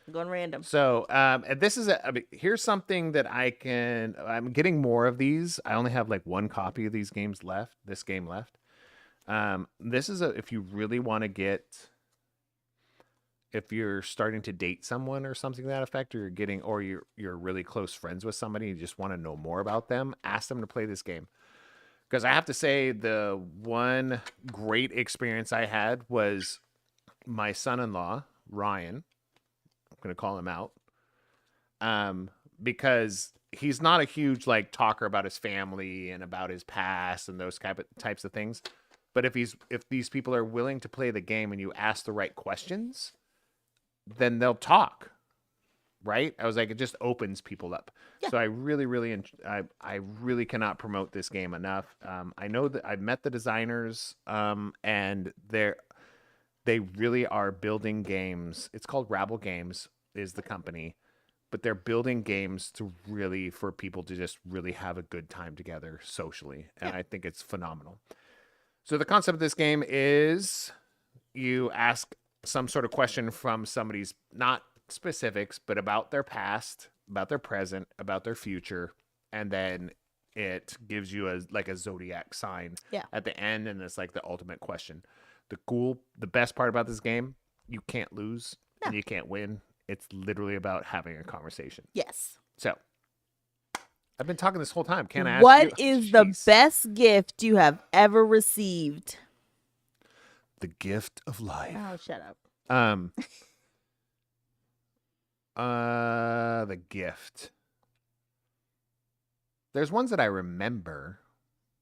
I'm going random. So, and this is here's something that I'm getting more of these. I only have like one copy of these games left. This game left. This is if you really want to if you're starting to date someone or something to that effect, or you're really close friends with somebody, you just want to know more about them, ask them to play this game. Because I have to say, the one great experience I had was my son-in-law, Ryan. I'm going to call him out. Because he's not a huge like talker about his family and about his past and those types of things. But if these people are willing to play the game and you ask the right questions, then they'll talk. Right? I was like, it just opens people up. Yeah. So I really, I really cannot promote this game enough. I know that I've met the designers, and they really are building games. It's called Rabble Games is the company, but they're building games for people to just really have a good time together socially. And Yeah. I think it's phenomenal. So the concept of this game is you ask some sort of question from somebody's, not specifics, but about their past, about their present, about their future, and then it gives you a zodiac sign at the end, and it's like the ultimate question. The best part about this game, you can't lose and you can't win. It's literally about having a conversation. Yes. So I've been talking this whole time. Can I ask What you? is the Jeez. best gift you have ever received? The gift of life. Oh, shut up. The gift. There's ones that I remember,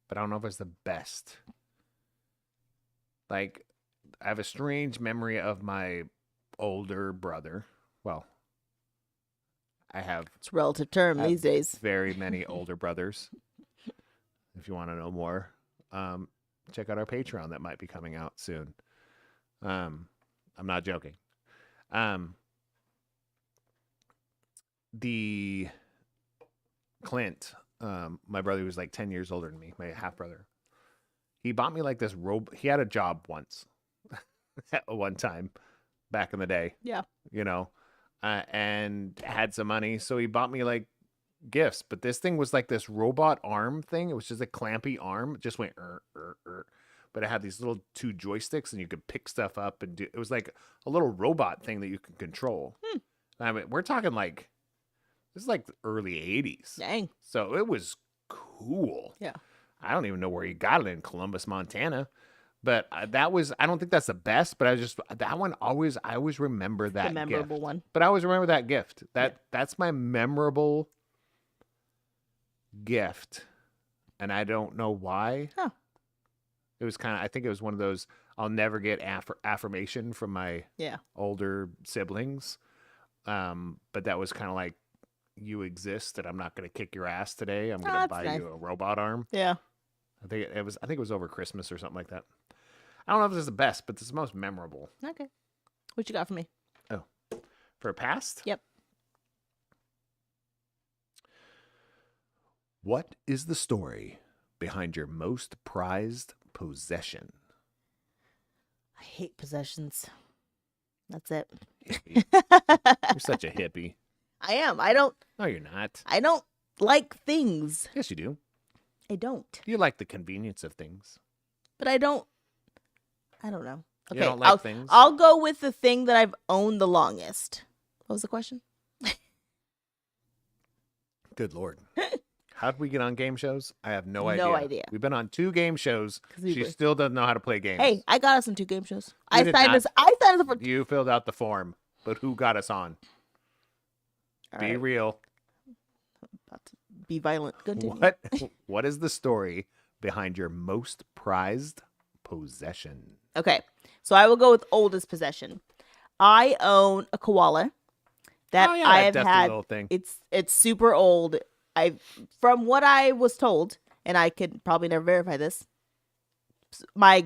but I don't know if it's the best. Like, I have a strange memory of my older brother. Well, I have It's a relative term these days. very many older brothers. If you want to know more, check out our Patreon that might be coming out soon. I'm not joking. The Clint, my brother was like 10 years older than me, my half brother. He bought me like this robe. He had a job once, at one time back in the day. Yeah. You know, and had some money. So he bought me like gifts. But this thing was like this robot arm thing. It was just a clampy arm. It just went, but it had these little 2 joysticks and you could pick stuff up and do. It was like a little robot thing that you can control. I mean, we're talking like, this is like the early 80s. Dang. So it was cool. Yeah. I don't even know where he got it in Columbus, Montana. But that was, I don't think that's the best, but that one I always remember that The memorable gift. one. But I always remember that gift. That's my memorable gift. And I don't know why. Huh. It was kind of, I think it was one of those, I'll never get affirmation from my older siblings. But that was kind of like, you exist and I'm not going to kick your ass today. I'm going to buy you a robot arm. Yeah. I think it was over Christmas or something like that. I don't know if this is the best, but this is the most memorable. Okay. What you got for me? Oh, for a past? Yep. What is the story behind your most prized possession? I hate possessions. That's it. Hippie. You're such a hippie. I am. No, you're not. I don't like things. Yes, you do. I don't. You like the convenience of things. But I don't know. Okay, You don't like things? I'll go with the thing that I've owned the longest. What was the question? Good Lord. How did we get on game shows? I have no idea. No idea. We've been on 2 game shows. 'Cause we She were- still doesn't know how to play games. Hey, I got us in 2 game shows. You I did signed not. us up for. You filled out the form, but who got us on? All Be right, real. about to be violent. Continue. What is the story behind your most prized possession? Okay, so I will go with oldest possession. I own a koala that Oh, yeah, I that have dusty had. little thing. It's super old. From what I was told, and I could probably never verify this. My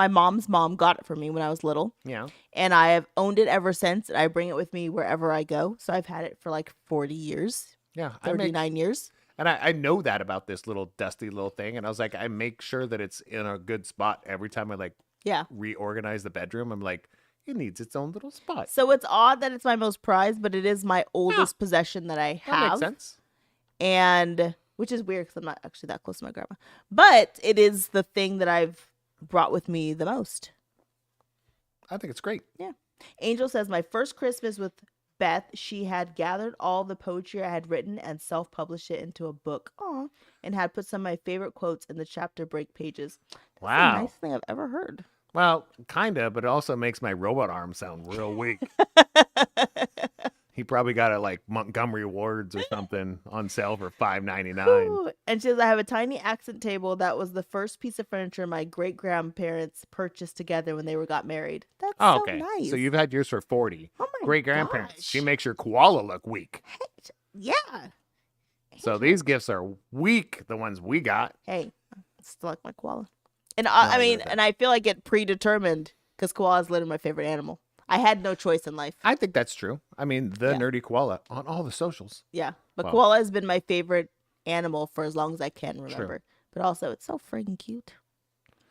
mom's mom got it for me when I was little, Yeah. and I have owned it ever since. And I bring it with me wherever I go. So I've had it for like 40 years, Yeah. 39 years. And I know that about this little dusty little thing. And I was like, I make sure that it's in a good spot every time I like Yeah. reorganize the bedroom. I'm like, it needs its own little spot. So it's odd that it's my most prized, but it is my oldest possession that I That have. makes sense. And which is weird because I'm not actually that close to my grandma, but it is the thing that I've brought with me the most. I think it's great. Yeah. Angel says, my first Christmas with Beth, she had gathered all the poetry I had written and self-published it into a book. Aw. And had put some of my favorite quotes in the chapter break pages. That's Wow. the nicest thing I've ever heard. Well, kind of, but it also makes my robot arm sound real weak. He probably got it like Montgomery Wards or something on sale for $5.99. Ooh. And she says, I have a tiny accent table that was the first piece of furniture my great-grandparents purchased together when they got married. That's Oh, so okay. nice. So you've had yours for 40. Oh my Great grandparents. gosh. She makes your koala look weak. Yeah. So these gifts are weak, the ones we got. Hey, I still like my koala. And I I agree mean, with that. and I feel like it predetermined because koala is literally my favorite animal. I had no choice in life. I think that's true. I mean, the Yeah. nerdy koala on all the socials. Yeah. But Wow. koala has been my favorite animal for as long as I can remember. But also, it's so freaking cute.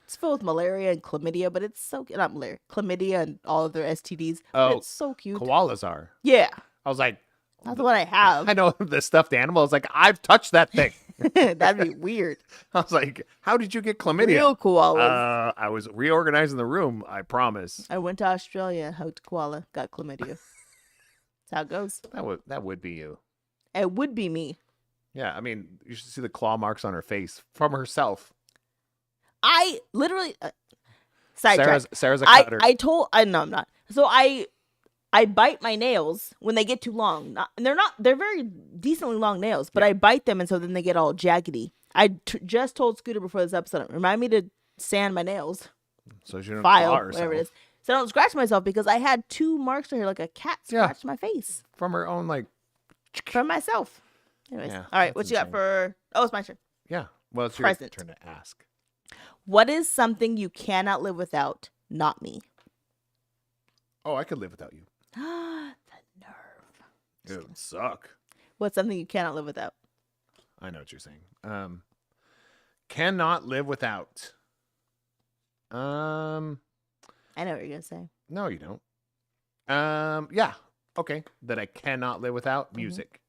It's filled with malaria and chlamydia, but it's so not malaria, chlamydia and all of their STDs. But Oh, it's so cute. Koalas are. Yeah. I was like, That's what I have. I know the stuffed animal. I was like, I've touched that thing. That'd be weird. I was like, how did you get chlamydia? Real koalas. I was reorganizing the room, I promise. I went to Australia, hugged a koala, got chlamydia. That's how it goes. That would be you. It would be me. Yeah, I mean, you should see the claw marks on her face from herself. I literally sidetrack. Sarah's a cutter. No, I'm not. So I bite my nails when they get too long. They're very decently long nails, but I bite them, and so then they get all jaggedy. I just told Scooter before this episode, remind me to sand my nails. So you don't File, claw whatever it herself. is. So I don't scratch myself because I had 2 marks right here like a cat scratched my face. From her own, like... From myself. Anyways. Yeah, All right, that's what you got insane. for... Oh, it's my turn. Yeah. Well, it's your Present. turn to ask. What is something you cannot live without? Not me. Oh, I could live without you. The nerve. It would suck. What's something you cannot live without? I know what you're saying. Cannot live without. I know what you're going to say. No, you don't. Yeah. Okay. That I cannot live without music.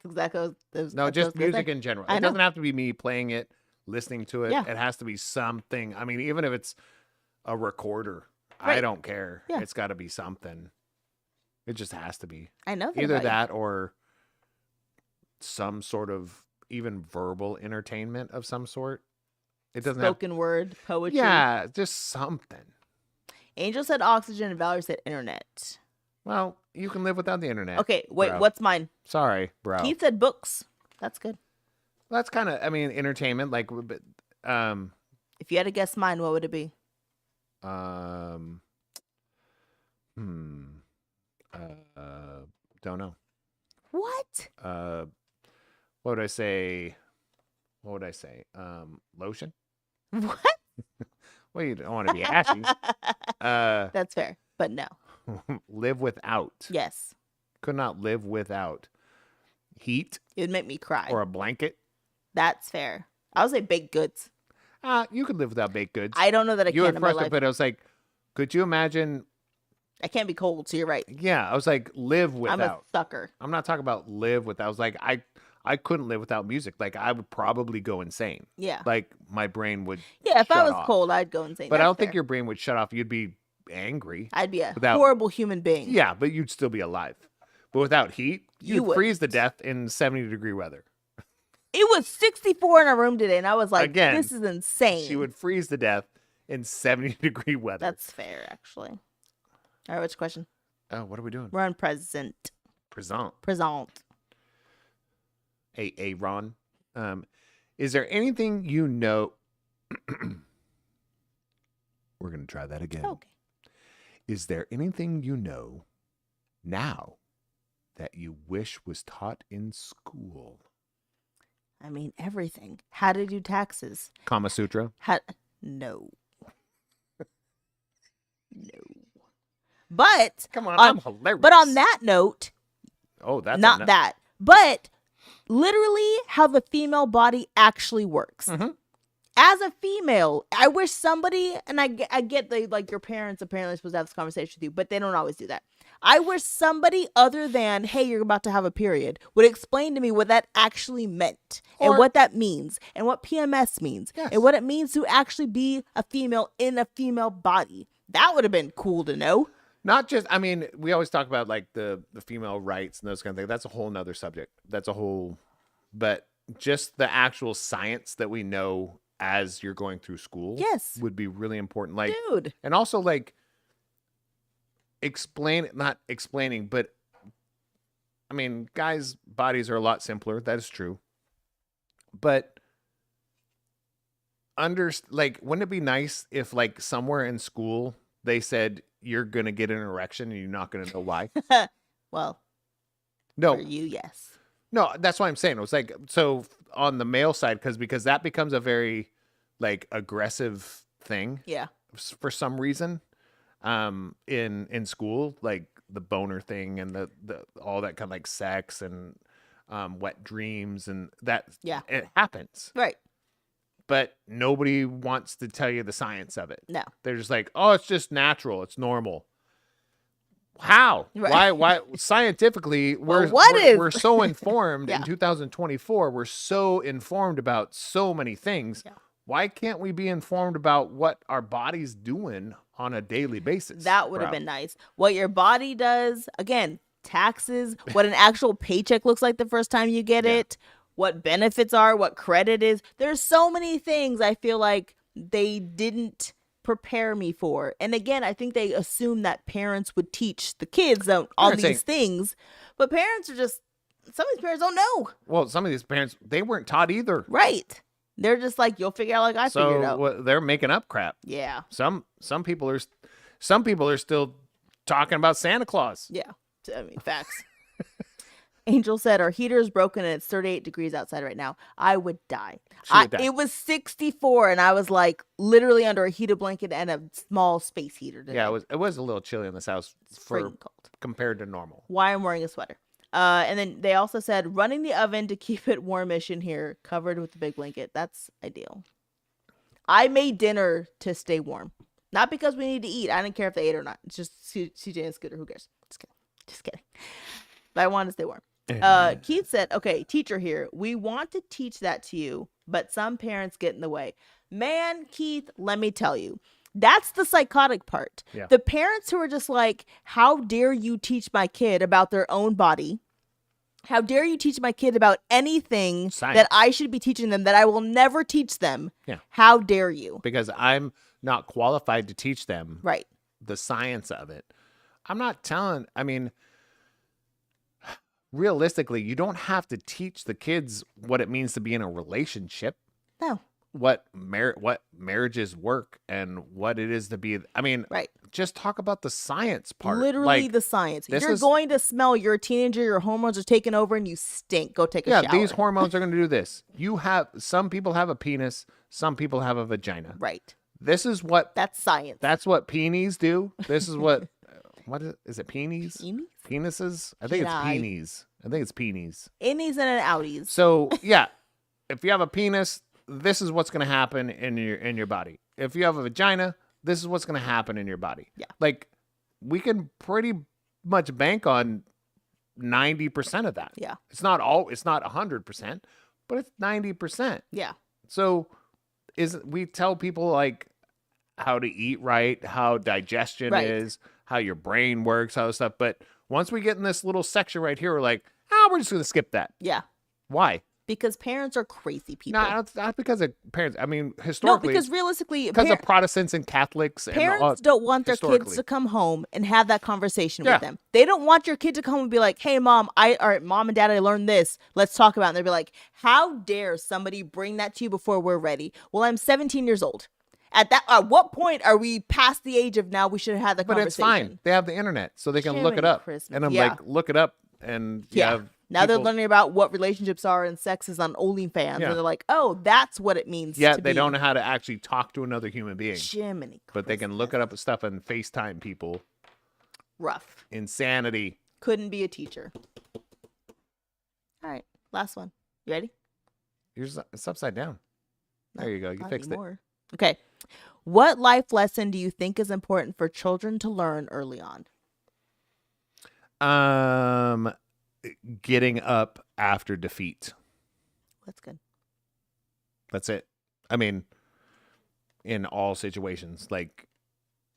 Exactly. No, just music in general. I It know. doesn't have to be me playing it, listening to it. Yeah. It has to be something. I mean, even if it's a recorder, I Right. don't care. Yeah. It's got to be something. It just has to be. I know that Either about you. that or some sort of even verbal entertainment of some sort. It doesn't have. Spoken word, poetry. Yeah, just something. Angel said oxygen and Valerie said internet. Well, you can live without the internet. Okay, wait, bro. what's mine? Sorry, bro. Keith said books. That's good. That's kind of, I mean, entertainment. Like, but, If you had to guess mine, what would it be? Don't know. What? What would I say? Lotion? What? Well, you don't want to be ashy. That's fair, but no. Live without. Yes. Could not live without heat It would make me cry. or a blanket. That's fair. I would say baked goods. You could live without baked goods. I don't know that I You can would in my frustrate, life. but I was like, could you imagine? I can't be cold, so you're right. Yeah, I was like, live without. I'm a sucker. I'm not talking about live without. I was like, I couldn't live without music. Like, I would probably go insane. Yeah. Like, my brain would. Yeah, if I shut was off. cold, I'd go insane. But I That's don't think fair. your brain would shut off. You'd be angry. I'd be a without- horrible human being. Yeah, but you'd still be alive. But without heat, You you'd would. freeze to death in 70-degree weather. It was 64 in our room today, and I was like, Again, this is insane. She would freeze to death in 70-degree weather. That's fair, actually. All right, what's your question? Oh, what are we doing? We're on present. Present. Present. Hey, Ron. Is there anything you know? We're going to try that again. Okay. Is there anything you know now that you wish was taught in school? I mean, everything. How to do taxes. Kama Sutra. No. No. But Come on, on- I'm hilarious. but on that note, oh, that's not enough. that, but literally how the female body actually works. Mhm. As a female, I wish somebody, and I get the, like, your parents apparently are supposed to have this conversation with you, but they don't always do that. I wish somebody other than, hey, you're about to have a period, would explain to me what that actually meant and Or- what that means and what PMS means Yes. and what it means to actually be a female in a female body. That would have been cool to know. Not just, I mean, we always talk about like the female rights and those kind of things. That's a whole nother subject. But just the actual science that we know as you're going through school Yes. would be really important. Like, Dude. and also like not explaining, but I mean, guys' bodies are a lot simpler. That is true. But wouldn't it be nice if like somewhere in school they said you're going to get an erection and you're not going to know why? Well, No, for you, yes. no, that's what I'm saying. It was like, so on the male side, because that becomes a very like aggressive thing Yeah. for some reason in school, like the boner thing and the all that kind of like sex and wet dreams and that. Yeah. It happens, Right. but nobody wants to tell you the science of it. No. They're just like, oh, it's just natural, it's normal. How? Right. Why scientifically Well, what is- we're so informed Yeah. in 2024, we're so informed about so many things. Yeah. Why can't we be informed about what our body's doing on a daily basis? That would have bro? been nice. What your body does, again, taxes, what an actual paycheck looks like the first time you get Yeah. it, what benefits are, what credit is. There's so many things I feel like they didn't prepare me for? And again, I think they assume that parents would teach the kids all Parents these things, but parents are just, some of these parents don't know. Well, some of these parents, they weren't taught either. Right. They're just like, you'll figure out like I figured out. So they're making up crap. Yeah. Some people are still talking about Santa Claus. Yeah. I mean, facts. Angel said, our heater is broken and it's 38 degrees outside right now. I would die. It was 64 and I was like literally under a heated blanket and a small space heater today. Yeah, it was a little chilly in this house Freaking cold compared to normal. Why I'm wearing a sweater. And then they also said running the oven to keep it warmish in here, covered with a big blanket. That's ideal. I made dinner to stay warm. Not because we need to eat. I didn't care if they ate or not. It's just CJ and Scooter. Who cares? Just kidding. But I wanted to stay warm. Keith said, okay, teacher here. We want to teach that to you, but some parents get in the way. Man, Keith, let me tell you. That's the psychotic part. Yeah. The parents who are just like, how dare you teach my kid about their own body? How dare you teach my kid about anything Science. that I should be teaching them that I will never teach them? Yeah. How dare you? Because I'm not qualified to teach them Right. the science of it. I'm not telling, I mean, realistically, you don't have to teach the kids what it means to be in a relationship. No. What marriages work and what it is to be. I mean, Right. just talk about the science part. Literally Like, the science. this You're is- going to smell. You're a teenager. Your hormones are taking over and you stink. Go take a yeah, shower. these hormones are going to do this. Some people have a penis. Some people have a vagina. Right. This is what, That's science. that's what peonies do. This is what is it peonies? Peonies? Penises? I think it's Peni. peonies. I think it's peonies. Innies and an outies. So yeah, if you have a penis, this is what's going to happen in your body. If you have a vagina, this is what's going to happen in your body. Yeah. Like we can pretty much bank on 90% of that. Yeah. It's not 100%, but it's 90%. Yeah. So we tell people like how to eat right, how digestion Right. is, how your brain works, how stuff. But once we get in this little section right here, we're like, we're just going to skip that. Yeah. Why? Because parents are crazy people. No, not because of parents. I mean, No, historically, because realistically, because of Protestants and Catholics. parents don't want their kids historically. to come home and have that conversation Yeah. with them. They don't want your kid to come and be like, "Hey, mom, mom and dad, I learned this. Let's talk about it." And they'll be like, "How dare somebody bring that to you before we're ready?" Well, I'm 17 years old. At what point are we past the age of now we should have had the But it's conversation? fine. They have the internet, so they can look it Jiminy up. Christmas. And I'm Yeah. like, look it up, and you Yeah. have Now they're people- learning about what relationships are and sex is on OnlyFans. Yeah. And they're like, oh, that's what it means Yeah, to they be. don't know how to actually talk to another human being, Jiminy but they can look it up and stuff and FaceTime people. Rough. Insanity. Couldn't be a teacher. All right, last one. You ready? It's upside down. There you go. You Not fixed anymore. Okay. What life lesson do you think is important for children to learn early on? it. Getting up after defeat. That's good. That's it. I mean, in all situations, like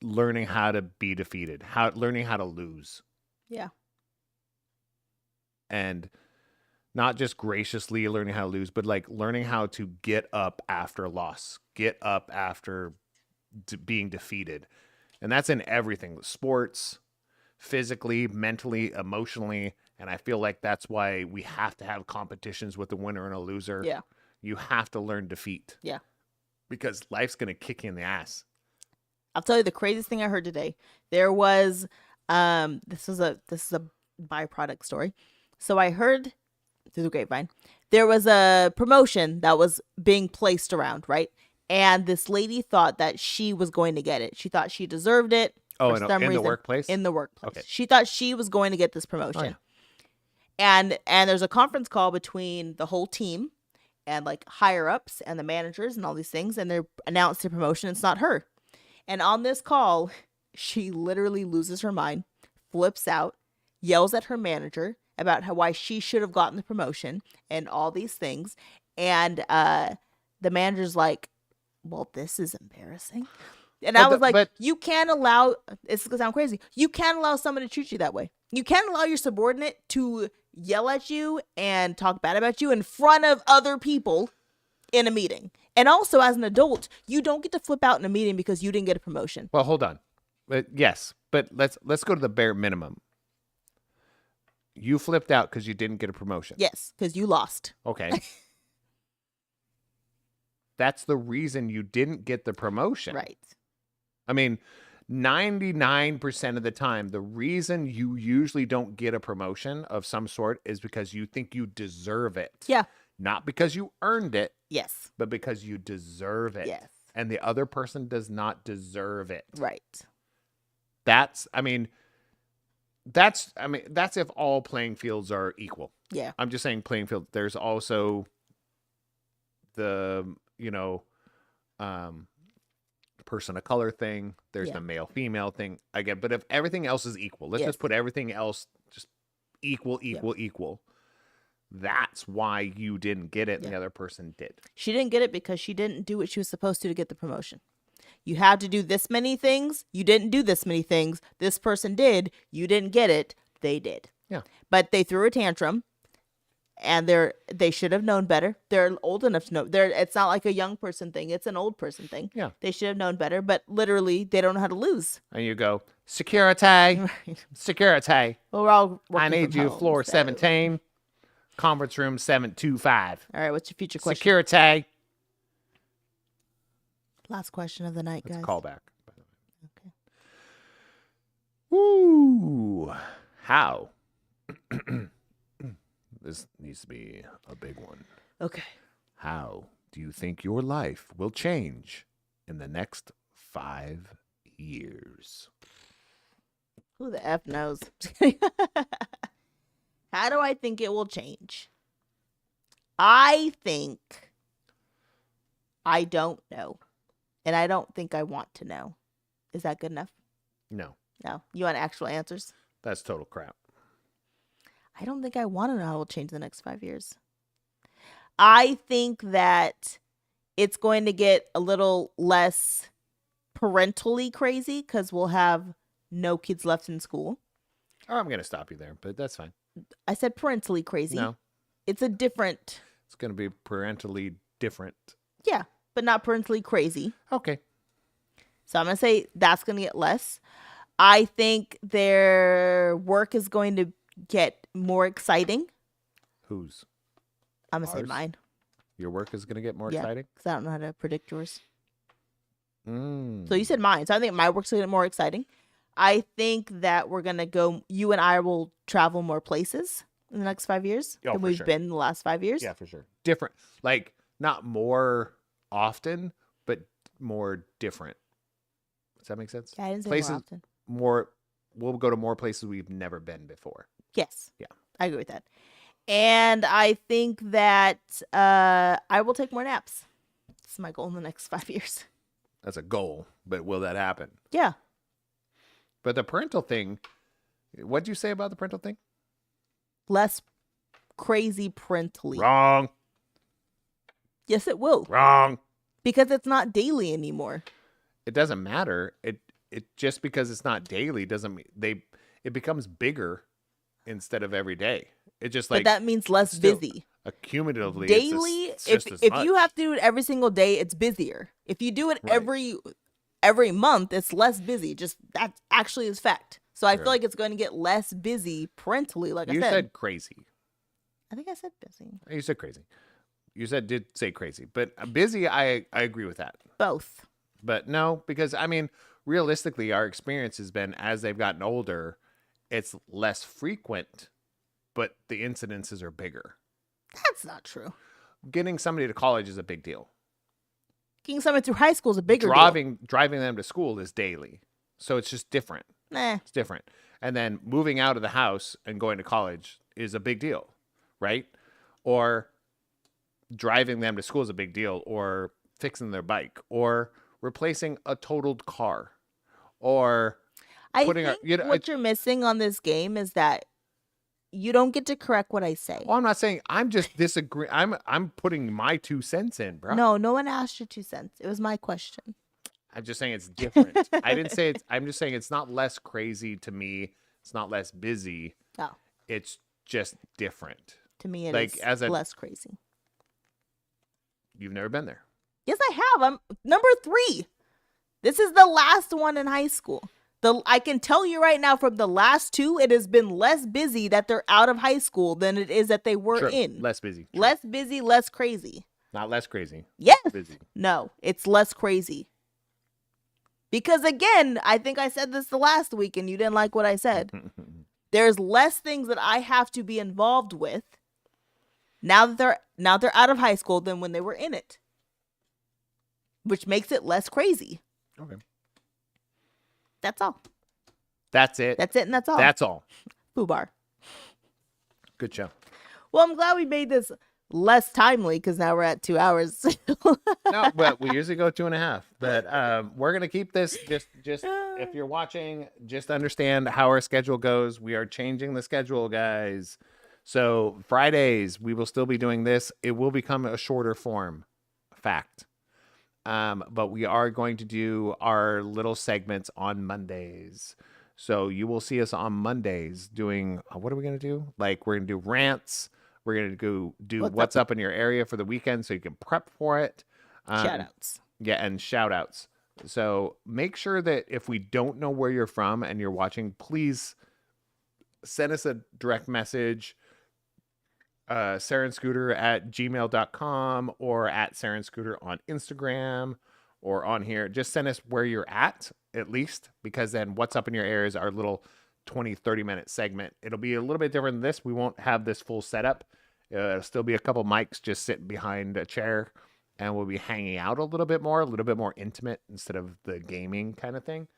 learning how to be defeated, learning how to lose, Yeah. and not just graciously learning how to lose, but like learning how to get up after loss, get up after being defeated. And that's in everything, sports, physically, mentally, emotionally. And I feel like that's why we have to have competitions with a winner and a loser. Yeah. You have to learn defeat. Yeah. Because life's going to kick you in the ass. I'll tell you the craziest thing I heard today. There was this is a byproduct story. So I heard through the grapevine, there was a promotion that was being placed around, right? And this lady thought that she was going to get it. She thought she deserved it. Oh, for in some the reason. workplace? In the workplace. Okay. She thought she was going to get this promotion. Oh, yeah. And there's a conference call between the whole team and like higher ups and the managers and all these things, and they announced the promotion. It's not her. And on this call, she literally loses her mind, flips out, yells at her manager about why she should have gotten the promotion and all these things. And the manager's like, well, this is embarrassing. And I was like, you can't allow, it's going to sound crazy, you can't allow someone to treat you that way. You can't allow your subordinate to yell at you and talk bad about you in front of other people in a meeting. And also, as an adult, you don't get to flip out in a meeting because you didn't get a promotion. Well, hold on. Yes, but let's go to the bare minimum. You flipped out because you didn't get a promotion. Yes, because you lost. Okay. That's the reason you didn't get the promotion. Right. I mean, 99% of the time, the reason you usually don't get a promotion of some sort is because you think you deserve it. Yeah. Not because you earned it, Yes. but because you deserve it. Yes. And the other person does not deserve it. Right. That's if all playing fields are equal. Yeah. I'm just saying playing field. There's also the, person of color thing. There's the male female thing. I get, but if everything else is equal, let's just put everything else just equal. That's why you didn't get it and the other person did. She didn't get it because she didn't do what she was supposed to get the promotion. You had to do this many things. You didn't do this many things. This person did. You didn't get it. They did. Yeah. But they threw a tantrum, and they should have known better. They're old enough to know. It's not like a young person thing. It's an old person thing. Yeah. They should have known better, but literally they don't know how to lose. And you go, security. Well, we're all I working need from you home, floor so- 17, conference room 725. All right, what's your future question? Security. Last question of the night, That's guys. a callback. Okay. Woo! How? This needs to be a big one. Okay. How do you think your life will change in the next 5 years? Who the F knows? How do I think it will change? I think I don't know. And I don't think I want to know. Is that good enough? No, No. You want actual answers? that's total crap. I don't think I want to know how it will change the next 5 years. I think that it's going to get a little less parentally crazy because we'll have no kids left in school. Oh, I'm going to stop you there, but that's fine. I said parentally crazy. No, It's a different, it's going to be parentally different. yeah, but not parentally crazy. Okay. So I'm going to say that's going to get less. I think their work is going to get more exciting. Whose? I'm going to say Ours? mine. Your work is going to get more Yeah. exciting? Because I don't know how to predict yours. Mm. So you said mine. So I think my work's going to get more exciting. I think that we're going to go, you and I will travel more places in the next 5 years Oh, than for we've sure. been in the last 5 years. Yeah, for sure. Different. Like, not more often, but more different. Does that make sense? Yeah, I didn't say Places- more often. We'll go to more places we've never been before. Yes. Yeah. I agree with that. And I think that I will take more naps. That's my goal in the next 5 years. That's a goal, but will that happen? Yeah. But the parental thing, what'd you say about the parental thing? Less crazy parentally. Wrong. Yes, it will. Wrong. Because it's not daily anymore. It doesn't matter. It just because it's not daily doesn't mean it becomes bigger instead of every day. It just But like that means less still, busy. accumulatively Daily, it's just as if much. you have to do it every single day, it's busier. If you do it Right. every month, it's less busy. Just that actually is fact. So I Sure. feel like it's going to get less busy parentally, like You I said. said crazy. I think I said busy. You said crazy. You did say crazy, but busy. I agree with that. Both. But no, because I mean, realistically, our experience has been as they've gotten older, it's less frequent, but the incidences are bigger. That's not true. Getting somebody to college is a big deal. Getting someone through high school is a bigger deal. Driving them to school is daily, so it's just different. Nah. It's different. And then moving out of the house and going to college is a big deal, right? Or driving them to school is a big deal, or fixing their bike, or replacing a totaled car, or I putting think what you're missing on this game is that you don't get to correct what I say. well, I'm not saying I'm just disagreeing. I'm putting my 2 cents in, bro. No one asked your 2 cents. It was my question. I'm just saying it's different. I didn't say it's. I'm just saying it's not less crazy to me. It's not less busy. Oh, It's just different. to me, it Like, is as a- less crazy. You've never been there. Yes, I have. I'm number 3. This is the last one in high school. I can tell you right now from the last 2, it has been less busy that they're out of high school than it is that they were True. in. Less busy. True. Less busy, less crazy. Not less crazy. Yes. Less busy. No, it's less crazy. Because again, I think I said this the last week and you didn't like what I said. There's less things that I have to be involved with now that they're out of high school than when they were in it. Which makes it less crazy. Okay. That's all. That's it. That's it and that's all. That's all. Foobar. Good show. Well, I'm glad we made this less timely because now we're at 2 hours. No, but we usually go 2.5. But we're gonna keep this just if you're watching, just understand how our schedule goes. We are changing the schedule, guys. So Fridays we will still be doing this. It will become a shorter form. Fact. But we are going to do our little segments on Mondays. So you will see us on Mondays doing, what are we going to do? Like, we're going to do rants. We're going to go do what's up in your area for the weekend so you can prep for it. Shout outs. Yeah, and shout outs. So make sure that if we don't know where you're from and you're watching, please send us a direct message. SarahandScooter@gmail.com or at SarahandScooter on Instagram or on here. Just send us where you're at least, because then what's up in your area is our little 20-30 minute segment. It'll be a little bit different than this. We won't have this full setup. It'll still be a couple mics just sitting behind a chair, and we'll be hanging out a little bit more intimate instead of the gaming kind of thing.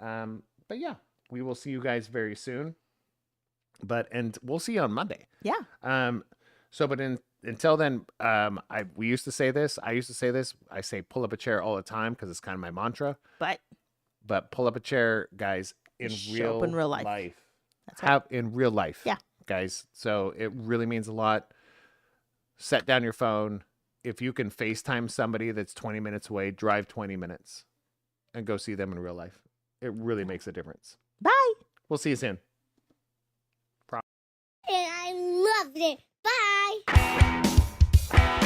But yeah, we will see you guys very soon. And we'll see you on Monday. Yeah. Until then, we used to say this. I used to say this. I say pull up a chair all the time because it's kind of my mantra. But pull up a chair, guys, in real life. That's right. In real life. Yeah. Guys. So it really means a lot. Set down your phone. If you can FaceTime somebody that's 20 minutes away, drive 20 minutes and go see them in real life. It really makes a difference. Bye. We'll see you soon. And I loved it. Bye.